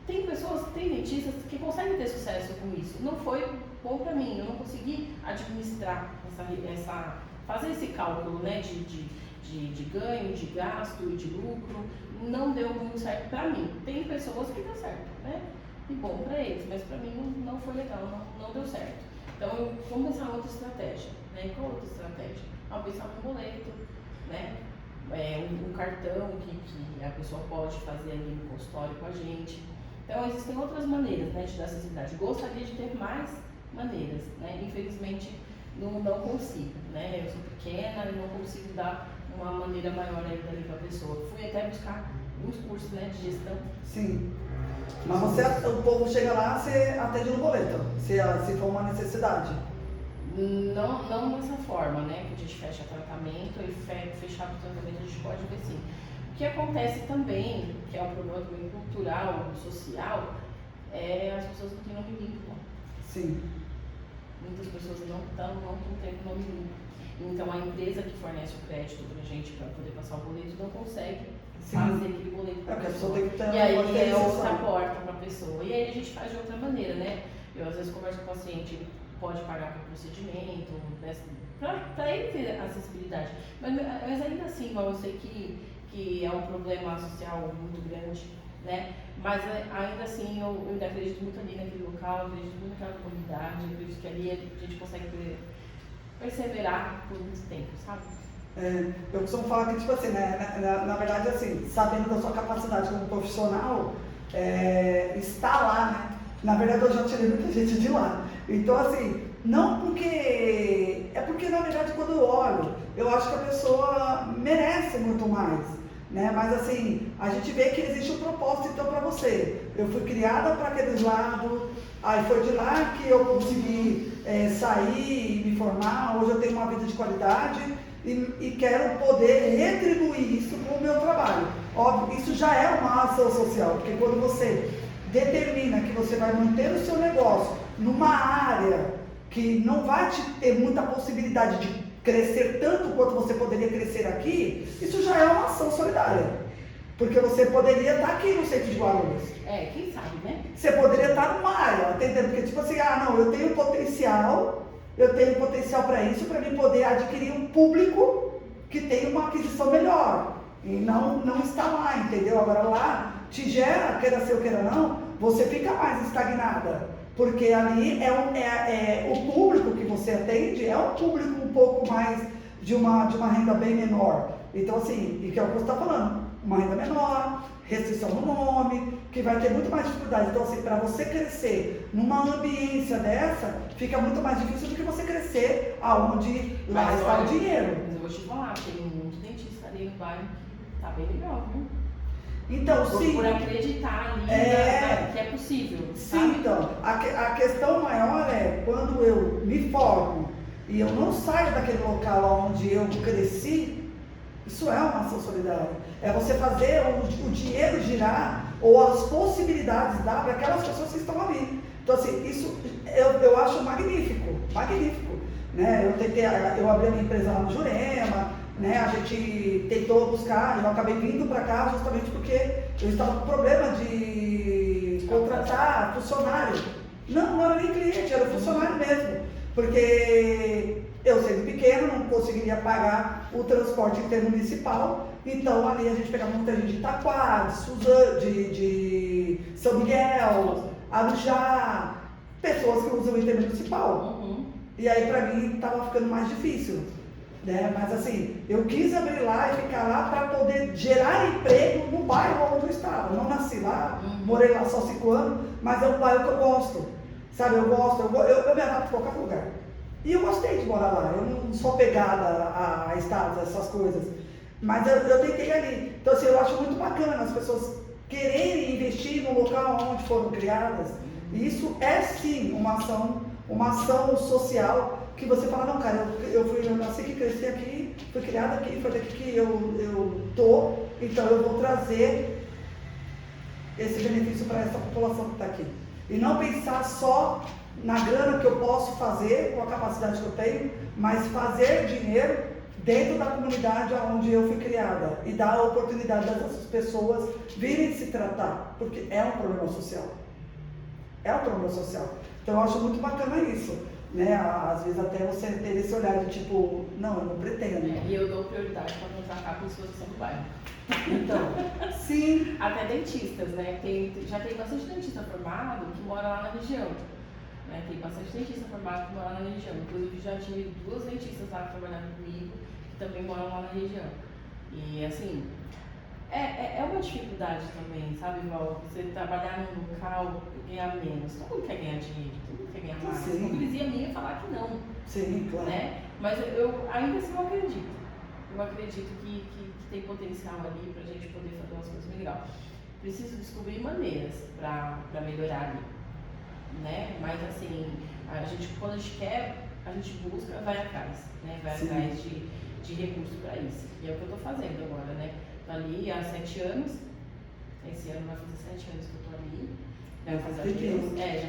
Speaker 2: tem dentistas que conseguem ter sucesso com isso. Não foi bom para mim, eu não consegui administrar fazer esse cálculo, né, de ganho, de gasto e de lucro. Não deu muito certo para mim. Tem pessoas que deu certo, né? E bom para eles, mas para mim não foi legal, não deu certo. Então, vamos pensar em outra estratégia, né? E qual outra estratégia? Vamos pensar num boleto, né? Um cartão que a pessoa pode fazer ali no consultório com a gente. Então, existem outras maneiras, né, de dar acessibilidade. Gostaria de ter mais maneiras, né? Infelizmente, não consigo, né? Eu sou pequena e não consigo dar uma maneira maior ali para a pessoa. Fui até buscar uns cursos, né, de gestão.
Speaker 1: Sim. Mas o povo chega lá, você atende no boleto, se for uma necessidade.
Speaker 2: Não dessa forma, né? Que a gente fecha tratamento e fechado o tratamento a gente pode ver sim. O que acontece também, que é um problema também cultural, social, as pessoas não têm nome limpo.
Speaker 1: Sim.
Speaker 2: Muitas pessoas não têm nome limpo. Então a empresa que fornece o crédito pra gente para poder passar o boleto não consegue fazer aquele boleto para a pessoa.
Speaker 1: Tem que ter
Speaker 2: e aí é outra porta para a pessoa. E aí a gente faz de outra maneira, né? Eu às vezes converso com o paciente, ele pode pagar por procedimento, né? Para ele ter acessibilidade. Mas ainda assim, eu sei que é um problema social muito grande, né? Mas ainda assim, eu ainda acredito muito ali naquele local, acredito muito naquela comunidade, acredito que ali a gente consegue perseverar por muito tempo, sabe?
Speaker 1: Eu costumo falar que, tipo assim, né, na verdade, assim, sabendo da sua capacidade como profissional, está lá, né? Na verdade, eu já tirei muita gente de lá. Então, assim, não porque... É porque, na verdade, quando eu olho, eu acho que a pessoa merece muito mais, né? Mas, assim, a gente vê que existe um propósito, então, para você. Eu fui criada para aqueles lados, aí foi de lá que eu consegui sair e me formar. Hoje eu tenho uma vida de qualidade e quero poder retribuir isso com o meu trabalho. Óbvio, isso já é uma ação social, porque quando você determina que você vai manter o seu negócio numa área que não vai te ter muita possibilidade de crescer tanto quanto você poderia crescer aqui, isso já é uma ação solidária. Porque você poderia estar aqui no centro de Guarulhos.
Speaker 2: Quem sabe, né?
Speaker 1: Você poderia estar numa área, entendeu? Porque tipo assim, não, eu tenho potencial para isso, para mim poder adquirir um público que tem uma aquisição melhor. E não está lá, entendeu? Agora lá, te gera, queira ser ou queira não, você fica mais estagnada. Porque ali o público que você atende é um público um pouco mais de uma renda bem menor. Então assim, e que é o que você está falando, uma renda menor, restrição no nome, que vai ter muito mais dificuldade. Então assim, para você crescer numa ambiência dessa, fica muito mais difícil do que você crescer aonde lá está o dinheiro.
Speaker 2: Mas eu vou te falar, tem muito dentista ali no bairro que tá bem legal, viu?
Speaker 1: Então, sim.
Speaker 2: Por acreditar ali que é possível.
Speaker 1: Sim,
Speaker 2: sabe?
Speaker 1: então, a questão maior é quando eu me formo e eu não saio daquele local onde eu cresci, isso é uma ação solidária. É você fazer o dinheiro girar ou as possibilidades dar para aquelas pessoas que estão ali. Então, assim, isso eu acho magnífico, magnífico. Né? Eu abri a minha empresa lá no Jurema, né? A gente tentou buscar, eu acabei vindo para cá justamente porque eu estava com problema de contratar funcionário. Não era nem cliente, era funcionário mesmo. Porque eu sendo pequeno, não conseguiria pagar o transporte intermunicipal, então ali a gente pegava muita gente de Itaquá, de Suzano, de São Miguel, Arujá, pessoas que usam o intermunicipal. E aí para mim estava ficando mais difícil. Né? Mas assim, eu quis abrir lá e ficar lá para poder gerar emprego no bairro onde eu estava. Eu não nasci lá, morei lá só 5 anos, mas é um bairro que eu gosto. Sabe, eu me adapto a qualquer lugar. E eu gostei de morar lá, eu não sou pegada a estados, essas coisas. Mas eu tentei ali. Então assim, eu acho muito bacana as pessoas quererem investir no local onde foram criadas. E isso é sim uma ação social que você fala, não cara, eu nasci aqui, cresci aqui, fui criada aqui, foi daqui que eu tô, então eu vou trazer esse benefício para essa população que está aqui. E não pensar só na grana que eu posso fazer com a capacidade que eu tenho, mas fazer dinheiro dentro da comunidade onde eu fui criada e dar a oportunidade dessas pessoas virem se tratar, porque é um problema social. É um problema social. Então eu acho muito bacana isso. Né? Às vezes até você ter esse olhar de tipo, não, eu não pretendo.
Speaker 2: E eu dou prioridade para contratar pessoas que são do bairro.
Speaker 1: Então, sim.
Speaker 2: Até dentistas, né? Já tem bastante dentista formado que mora lá na região. Né? Tem bastante dentista formado que mora lá na região. Inclusive já tive 2 dentistas lá trabalhando comigo que também moram lá na região. E assim, é uma dificuldade também, sabe, Val? Você trabalhar num local e ganhar menos. Todo mundo quer ganhar dinheiro, todo mundo quer ganhar mais.
Speaker 1: Sim.
Speaker 2: A hipocrisia minha é falar que não.
Speaker 1: Sim, claro.
Speaker 2: Né? Mas eu ainda assim eu acredito. Eu acredito que tem potencial ali pra gente poder fazer umas coisas bem legais. Preciso descobrir maneiras pra melhorar ali. Né? Mas assim, quando a gente quer, a gente busca, vai atrás. Né? Vai atrás de recursos pra isso. E é o que eu tô fazendo agora, né? Tô ali há 7 anos. Esse ano vai fazer 7 anos que eu tô ali. Já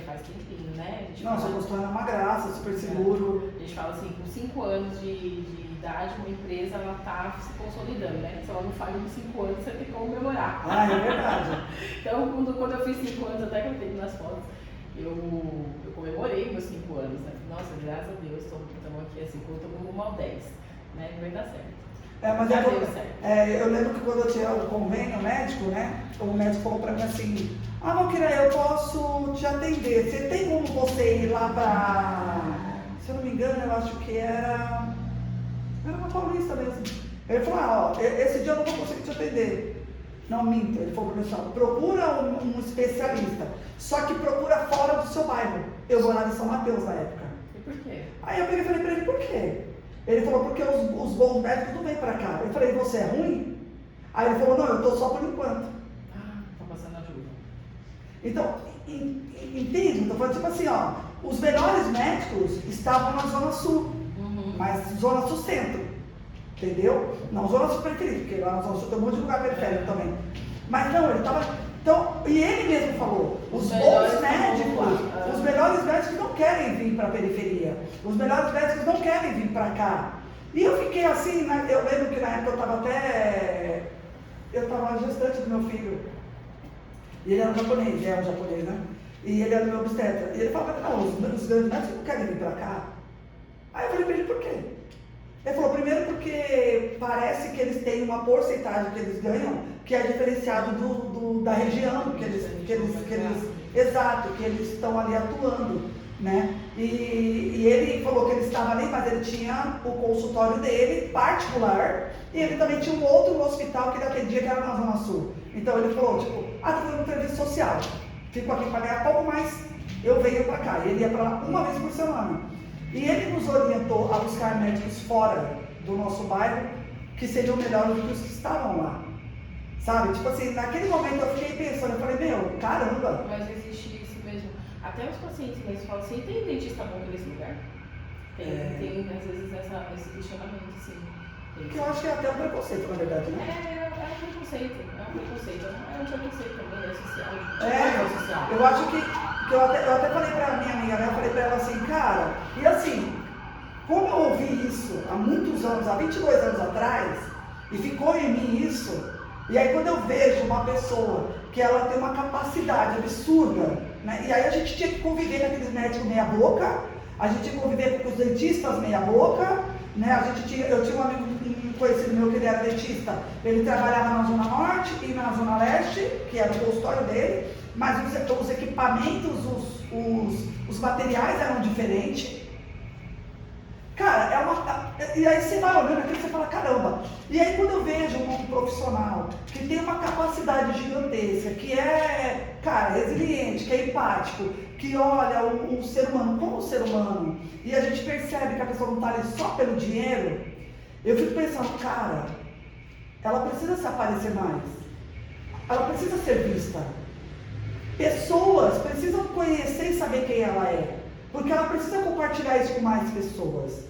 Speaker 2: faz tempinho, né?
Speaker 1: Nossa, a Consultora é uma graça, super seguro.
Speaker 2: A gente fala assim, com 5 anos de idade, uma empresa ela tá se consolidando, né? Se ela não faz uns 5 anos, você tem que comemorar.
Speaker 1: É verdade.
Speaker 2: Então, quando eu fiz 5 anos, até que eu tenho nas fotos, eu comemorei meus 5 anos, né? Nossa, graças a Deus, estamos aqui assim, estamos rumo ao 10, né? Vai dar certo.
Speaker 1: Mas eu lembro que quando eu tinha o convênio médico, né? O médico falou pra mim assim, Valquíria, eu posso te atender. Você tem como você ir lá pra... Se eu não me engano, eu acho que era uma paulista mesmo. Ele falou, esse dia eu não vou conseguir te atender. Não, minto. Ele falou pra mim assim, procura um especialista. Só que procura fora do seu bairro. Eu morava em São Mateus na época.
Speaker 2: E por quê?
Speaker 1: Aí eu peguei e falei pra ele, por quê? Ele falou, porque os bons médicos não vêm pra cá. Eu falei, você é ruim? Aí ele falou, não, eu tô só por enquanto.
Speaker 2: Tá passando ajuda.
Speaker 1: Então, entende? Tô falando tipo assim, os melhores médicos estavam na Zona Sul, mas Zona Sul Centro, entendeu? Não Zona Sul Periferia, porque lá na Zona Sul tem um monte de lugar periférico também. Mas não, ele estava Então, e ele mesmo falou, os bons médicos, os melhores médicos não querem vir para a periferia, os melhores médicos não querem vir para cá. E eu fiquei assim, eu lembro que na época eu estava gestante do meu filho, e ele era um japonês, né? E ele era meu obstetra. E ele falava, não, os grandes médicos não querem vir para cá. Aí eu falei para ele, por quê? Ele falou, primeiro porque parece que eles têm uma porcentagem que eles ganham que é diferenciado da região que eles estão ali atuando, né? E ele falou que ele estava ali, mas ele tinha o consultório dele, particular, e ele também tinha um outro hospital que daquele dia que era na Zona Sul. Então ele falou, tipo, tô fazendo um serviço social, fico aqui para ganhar pouco, mas eu venho para cá. E ele ia para lá uma vez por semana. E ele nos orientou a buscar médicos fora do nosso bairro, que seriam melhores do que os que estavam lá. Sabe? Tipo assim, naquele momento eu fiquei pensando, eu falei, meu, caramba.
Speaker 2: Mas existe isso mesmo. Até os pacientes mesmo falam assim, tem dentista bom nesse lugar? Tem às vezes esse questionamento, assim.
Speaker 1: Que eu acho que é até um preconceito, na verdade, né?
Speaker 2: É um preconceito. É um preconceito também, é social.
Speaker 1: Social. Eu acho que eu até falei pra minha amiga, né? Eu falei pra ela assim, cara, e assim, como eu ouvi isso há muitos anos, há 22 anos atrás, e ficou em mim isso, e aí quando eu vejo uma pessoa que ela tem uma capacidade absurda, né? E aí a gente tinha que conviver com aqueles médicos meia boca, a gente tinha que conviver com os dentistas meia boca, né? Eu tinha um amigo conhecido meu que ele era dentista, ele trabalhava na Zona Norte e na Zona Leste, que era o consultório dele, mas os equipamentos, os materiais eram diferentes. Cara, e aí você vai olhando aquilo e você fala, caramba. E aí quando eu vejo um profissional que tem uma capacidade gigantesca, que é, cara, resiliente, que é empático, que olha o ser humano como um ser humano, e a gente percebe que a pessoa não está ali só pelo dinheiro, eu fico pensando, cara, ela precisa se aparecer mais. Ela precisa ser vista. Pessoas precisam conhecer e saber quem ela é. Porque ela precisa compartilhar isso com mais pessoas.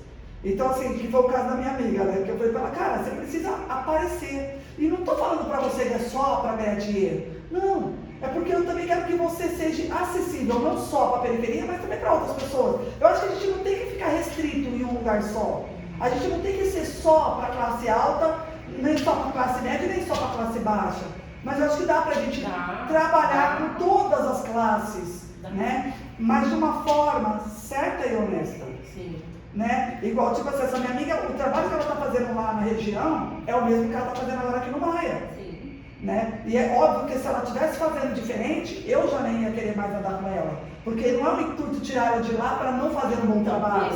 Speaker 1: Então, assim, que foi o caso da minha amiga, né? Que eu falei pra ela, cara, você precisa aparecer. E não tô falando pra você que é só pra ganhar dinheiro. Não. É porque eu também quero que você seja acessível, não só pra periferia, mas também pra outras pessoas. Eu acho que a gente não tem que ficar restrito em um lugar só. A gente não tem que ser só para classe alta, nem só para classe média, nem só para classe baixa. Mas eu acho que dá para a gente trabalhar com todas as classes, né? Mas de uma forma certa e honesta.
Speaker 2: Sim.
Speaker 1: Né? Igual, tipo assim, essa minha amiga, o trabalho que ela está fazendo lá na região é o mesmo que ela está fazendo agora aqui no Maia.
Speaker 2: Sim.
Speaker 1: Né? E é óbvio que se ela estivesse fazendo diferente, eu já nem ia querer mais andar com ela. Porque não é o intuito tirar ela de lá para não fazer um bom trabalho.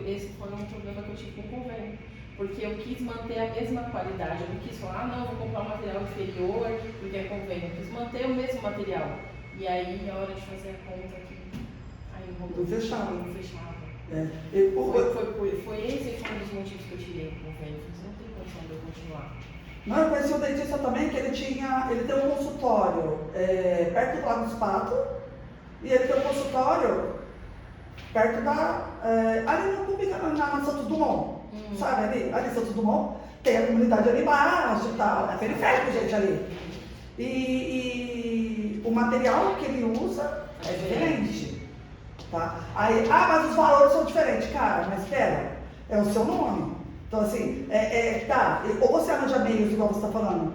Speaker 2: Esse foi um problema que eu tive com o convênio. Porque eu quis manter a mesma qualidade. Eu não quis falar, não, vou comprar um material inferior porque é convênio. Eu quis manter o mesmo material. E aí, na hora de fazer a conta aqui, aí
Speaker 1: não fechava.
Speaker 2: Não fechava.
Speaker 1: É.
Speaker 2: Foi esse um dos motivos que eu tirei o convênio. Não tem condição de eu continuar.
Speaker 1: Não, eu conheci um dentista também que ele tem um consultório perto do Lago dos Patos, e ele tem um consultório perto ali no Cumbica, na Santos Dumont, sabe, ali Santos Dumont, tem a comunidade ali embaixo e tal, é periférico, gente, ali. E o material que ele usa é diferente, tá? Aí, mas os valores são diferentes, cara, mas espera, é o seu nome. Então, assim, ou você arranja meios, igual você está falando,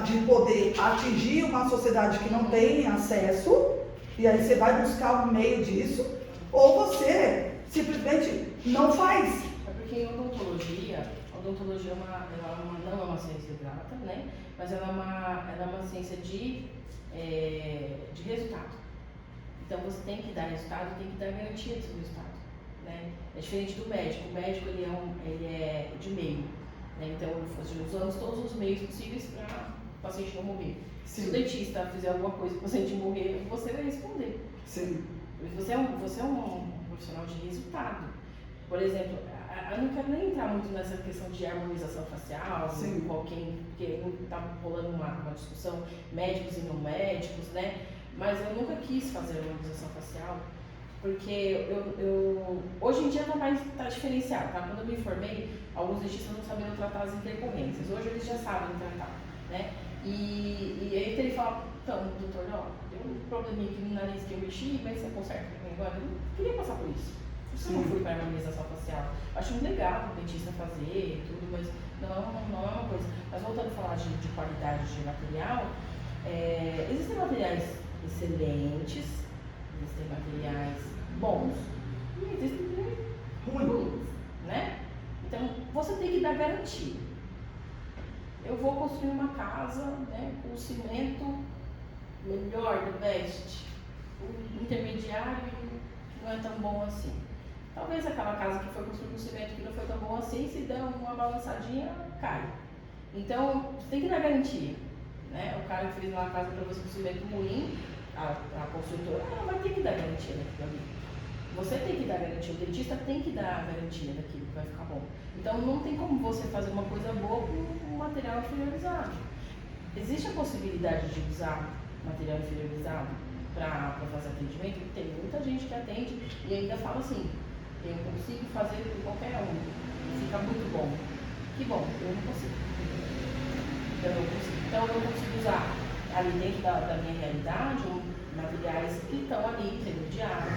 Speaker 1: de poder atingir uma sociedade que não tem acesso, e aí você vai buscar um meio disso, ou você simplesmente não faz.
Speaker 2: É porque em odontologia não é uma ciência exata, né? Mas ela é uma ciência de resultado. Então, você tem que dar resultado, tem que dar garantia do seu resultado. Né? É diferente do médico. O médico ele é de meio, né? Então usamos todos os meios possíveis para o paciente não morrer. Sim. Se o dentista fizer alguma coisa para o paciente morrer, você vai responder.
Speaker 1: Sim.
Speaker 2: Você é um profissional de resultado. Por exemplo, eu não quero nem entrar muito nessa questão de harmonização facial, porque está rolando uma discussão médicos e não médicos, né? Mas eu nunca quis fazer harmonização facial. Porque hoje em dia está diferenciado, tá? Quando eu me formei, alguns dentistas não sabiam tratar as intercorrências. Hoje eles já sabem tratar, né? E aí deita e fala, então, doutor, ó, deu um probleminha aqui no nariz que eu mexi, mas você conserta pra mim agora? Eu não queria passar por isso. Por isso eu não fui para a harmonização facial. Acho muito legal o dentista fazer e tudo, mas não é uma coisa. Mas voltando a falar de qualidade de material, existem materiais excelentes, existem materiais bons e existem materiais ruins, né? Então, você tem que dar garantia. Eu vou construir uma casa, né, com cimento melhor, do best, o intermediário não é tão bom assim. Talvez aquela casa que foi construída com cimento que não foi tão bom assim, se der uma balançadinha, cai. Então, você tem que dar garantia, né? O cara que fez uma casa para você com cimento ruim, a construtora, vai ter que dar garantia daquilo ali. Você tem que dar garantia, o dentista tem que dar a garantia daquilo que vai ficar bom. Então, não tem como você fazer uma coisa boa com um material inferiorizado. Existe a possibilidade de usar material inferiorizado para fazer atendimento? Tem muita gente que atende e ainda fala assim, eu consigo fazer com qualquer um, fica muito bom. Que bom, eu não consigo. Então eu não consigo usar ali dentro da minha realidade materiais que estão ali, intermediários.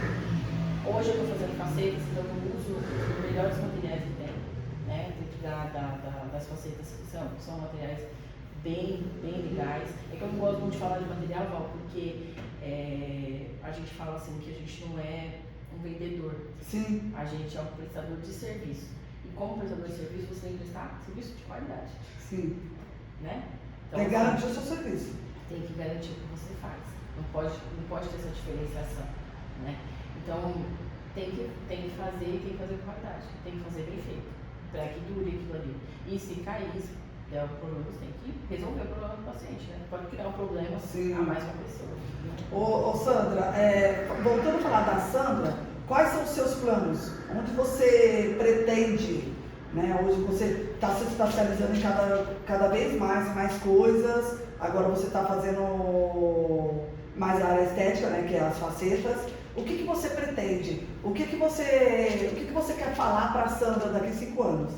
Speaker 2: Hoje eu estou fazendo facetas, então eu uso os melhores materiais que tem, né? Dentro das facetas que são materiais bem legais. É que eu não gosto muito de falar de material, Val, porque a gente fala assim que a gente não é um vendedor.
Speaker 1: Sim.
Speaker 2: A gente é um prestador de serviço. E como prestador de serviço, você tem que prestar serviço de qualidade.
Speaker 1: Sim.
Speaker 2: Né? Então,
Speaker 1: tem que garantir o seu serviço.
Speaker 2: Tem que garantir o que você faz. Não pode ter essa diferenciação. Né? Então, tem que fazer com qualidade. Tem que fazer bem feito. Para que dure aquilo ali. E se cair, se der um problema, você tem que resolver o problema do paciente. Né? Pode criar um problema a mais uma pessoa.
Speaker 1: Ô Sandra, voltando a falar da Sandra, quais são os seus planos? Onde você pretende, né? Hoje você está se especializando em cada vez mais coisas, agora você está fazendo mais a área estética, né? Que é as facetas. O que você pretende? O que você quer falar para a Sandra daqui a 5 anos?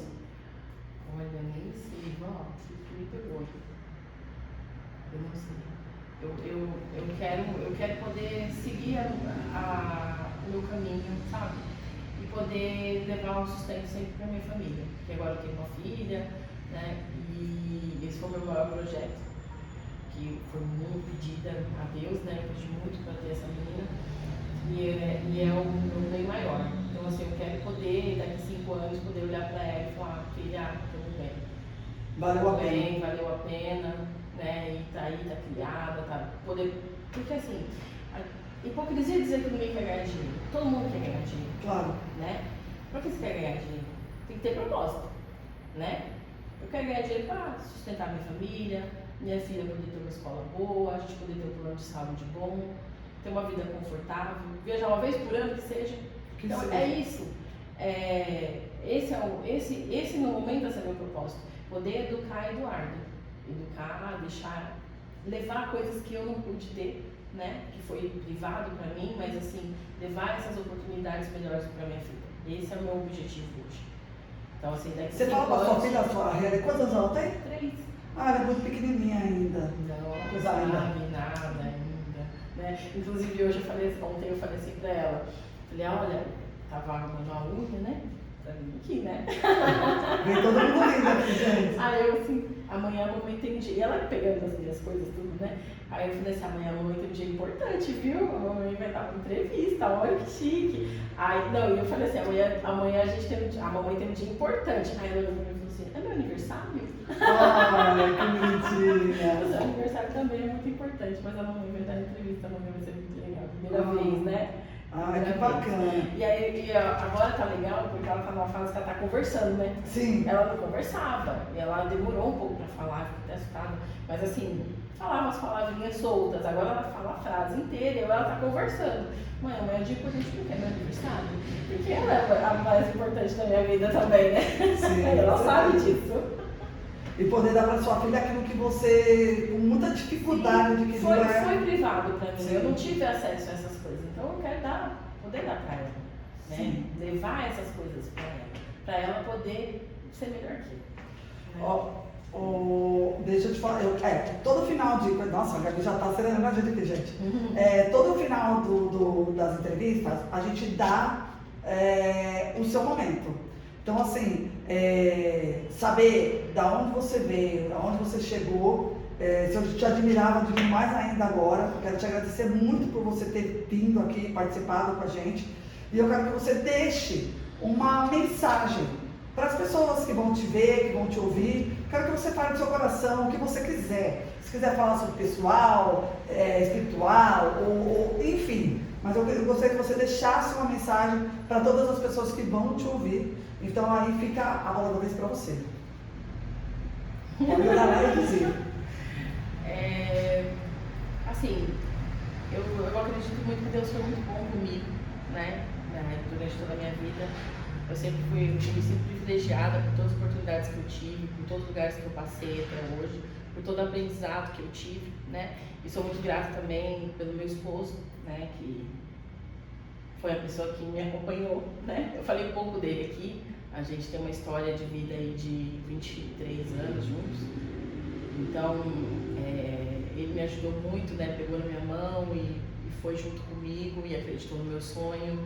Speaker 2: Olha, nem sei, me pegou. Eu não sei. Eu quero poder seguir o meu caminho, sabe? E poder levar o sustento sempre para minha família. Porque agora eu tenho uma filha, né? E esse foi o meu maior projeto, que foi muito pedida a Deus, né? Eu pedi muito para ter essa menina. E é o meu bem maior. Então, assim, eu quero poder, daqui a 5 anos, poder olhar para ela e falar, filha, tudo bem.
Speaker 1: Valeu a pena.
Speaker 2: Valeu a pena, né? E tá aí, tá criada, tá. Porque assim, a hipocrisia é dizer que ninguém quer ganhar dinheiro. Todo mundo quer ganhar dinheiro.
Speaker 1: Claro.
Speaker 2: Né? Por que você quer ganhar dinheiro? Tem que ter propósito, né? Eu quero ganhar dinheiro para sustentar minha família, minha filha poder ter uma escola boa, a gente poder ter um plano de saúde bom, ter uma vida confortável, viajar uma vez por ano que seja. Então é isso. Esse no momento vai ser meu propósito. Poder educar Eduardo. Educar, deixar, levar coisas que eu não pude ter, né? Que foi privado para mim, mas assim, levar essas oportunidades melhores para minha filha. Esse é o meu objetivo hoje. Então assim, daqui
Speaker 1: Você fala para sua filha, sua Rélia, quantos anos ela tem?
Speaker 2: 3.
Speaker 1: Ah, ela é muito pequenininha ainda.
Speaker 2: Não sabe nada ainda, né? Inclusive ontem eu falei assim pra ela, falei, olha, tava arrumando a unha, né? Pra mim aqui, né?
Speaker 1: Vem todo mundo lindo aqui, gente.
Speaker 2: Aí eu assim, amanhã a mamãe tem um dia, e ela pegando as minhas coisas, tudo, né? Aí eu falei assim, amanhã a mamãe tem um dia importante, viu? A mamãe vai estar com entrevista, olha que chique. Aí, não, e eu falei assim, amanhã a gente tem a mamãe tem um dia importante. Aí ela falou assim, é meu aniversário?
Speaker 1: Ai, que bonitinha.
Speaker 2: O seu aniversário também é muito importante, mas a mamãe vai dar entrevista, amanhã vai ser muito legal, primeira vez, né?
Speaker 1: Ai, que bacana.
Speaker 2: E aí, agora tá legal, porque ela tá numa fase que ela tá conversando, né?
Speaker 1: Sim.
Speaker 2: Ela não conversava, e ela demorou um pouco pra falar, ficou testada, mas assim, falava as palavrinhas soltas, agora ela fala a frase inteira e agora ela tá conversando. Mãe, amanhã é dia importante porque é meu aniversário, porque ela é a mais importante da minha vida também, né?
Speaker 1: Sim,
Speaker 2: ela sabe disso.
Speaker 1: E poder dar para sua filha aquilo que você, com muita dificuldade, de que
Speaker 2: foi privado para mim.
Speaker 1: Sim.
Speaker 2: Eu não tive acesso a essas coisas. Então eu quero poder dar para ela, né?
Speaker 1: Sim.
Speaker 2: Levar essas coisas para ela poder ser melhor que eu. Né?
Speaker 1: Deixa eu te falar, todo final de. Nossa, a Gabi já tá acelerando a gente aqui, gente. Todo final das entrevistas, a gente dá o seu momento. Então, assim, saber da onde você veio, da onde você chegou, se eu te admirava, eu admiro mais ainda agora. Eu quero te agradecer muito por você ter vindo aqui, participado com a gente. E eu quero que você deixe uma mensagem para as pessoas que vão te ver, que vão te ouvir. Quero que você fale do seu coração, o que você quiser. Se quiser falar sobre pessoal, espiritual, ou enfim. Mas eu gostaria que você deixasse uma mensagem para todas as pessoas que vão te ouvir. Então aí fica a bola da vez para você. Pode olhar lá e dizer.
Speaker 2: Assim, eu acredito muito que Deus foi muito bom comigo, né? Durante toda a minha vida. Eu sempre fui privilegiada por todas as oportunidades que eu tive, por todos os lugares que eu passei até hoje, por todo o aprendizado que eu tive, né? E sou muito grata também pelo meu esposo, né? Que foi a pessoa que me acompanhou, né? Eu falei um pouco dele aqui. A gente tem uma história de vida aí de 23 anos juntos. Então, ele me ajudou muito, né? Pegou na minha mão e foi junto comigo e acreditou no meu sonho.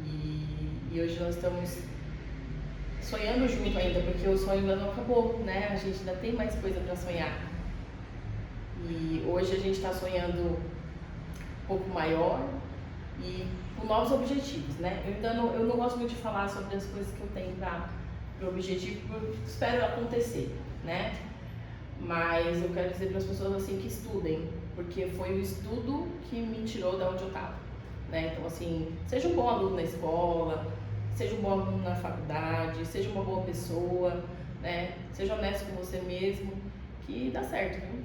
Speaker 2: E hoje nós estamos sonhando junto ainda, porque o sonho ainda não acabou, né? A gente ainda tem mais coisa para sonhar. E hoje a gente está sonhando um pouco maior e com novos objetivos, né? Eu não gosto muito de falar sobre as coisas que eu tenho para o objetivo, porque eu espero acontecer, né? Mas eu quero dizer para as pessoas assim que estudem, porque foi o estudo que me tirou da onde eu estava, né? Então assim, seja um bom aluno na escola, seja um bom aluno na faculdade, seja uma boa pessoa, né? Seja honesto com você mesmo, que dá certo, viu?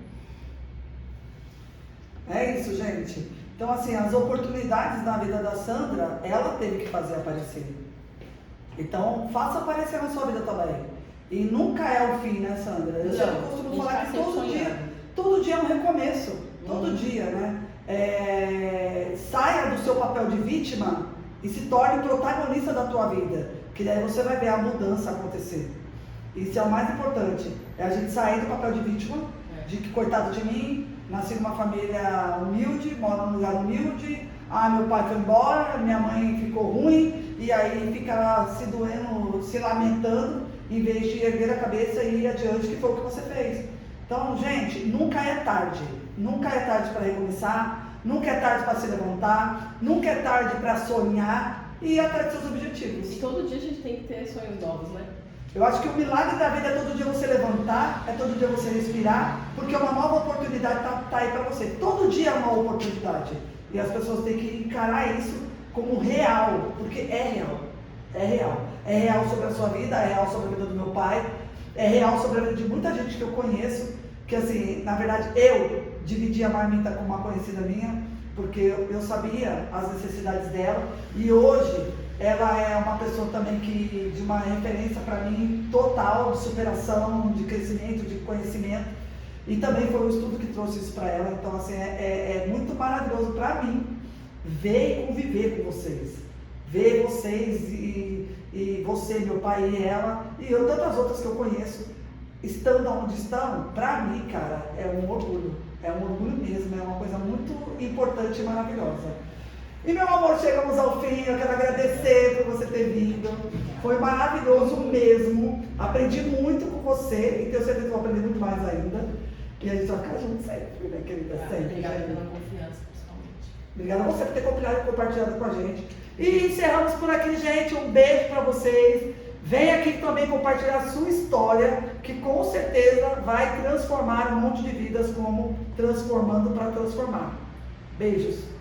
Speaker 1: É isso, gente. Então, assim, as oportunidades na vida da Sandra, ela teve que fazer aparecer. Então, faça aparecer na sua vida também. E nunca é o fim, né, Sandra? Eu já costumo falar que todo dia é um recomeço. Todo dia, né? Saia do seu papel de vítima e se torne protagonista da tua vida. Que daí você vai ver a mudança acontecer. Isso é o mais importante. É a gente sair do papel de vítima, de que coitado de mim, nasci numa família humilde, moro num lugar humilde, meu pai foi embora, minha mãe ficou ruim, e aí fica lá se doendo, se lamentando, em vez de erguer a cabeça e ir adiante, que foi o que você fez. Então, gente, nunca é tarde para recomeçar, nunca é tarde para se levantar, nunca é tarde para sonhar e ir atrás dos seus objetivos.
Speaker 2: E todo dia a gente tem que ter sonhos novos, né?
Speaker 1: Eu acho que o milagre da vida é todo dia você levantar, é todo dia você respirar, porque uma nova oportunidade tá aí para você. Todo dia é uma oportunidade. E as pessoas têm que encarar isso como real, porque é real. É real. É real sobre a sua vida, é real sobre a vida do meu pai, é real sobre a vida de muita gente que eu conheço, que assim, na verdade, eu dividi a marmita com uma conhecida minha, porque eu sabia as necessidades dela, e hoje ela é uma pessoa também que, de uma referência para mim total de superação, de crescimento, de conhecimento, e também foi o estudo que trouxe isso para ela. Então assim, é muito maravilhoso para mim ver e conviver com vocês, ver vocês e você, meu pai e ela, e tantas outras que eu conheço, estando onde estão. Para mim, cara, é um orgulho mesmo, é uma coisa muito importante e maravilhosa. E meu amor, chegamos ao fim, eu quero agradecer por você ter vindo, foi maravilhoso mesmo, aprendi muito com você e tenho certeza que vou aprender muito mais ainda, e a gente vai ficar junto sempre, né, querida? Sempre.
Speaker 2: Obrigada pela confiança, pessoalmente.
Speaker 1: Obrigada a você por ter compartilhado com a gente. E encerramos por aqui, gente, um beijo para vocês, vem aqui também compartilhar a sua história, que com certeza vai transformar um monte de vidas, como Transformando para Transformar. Beijos.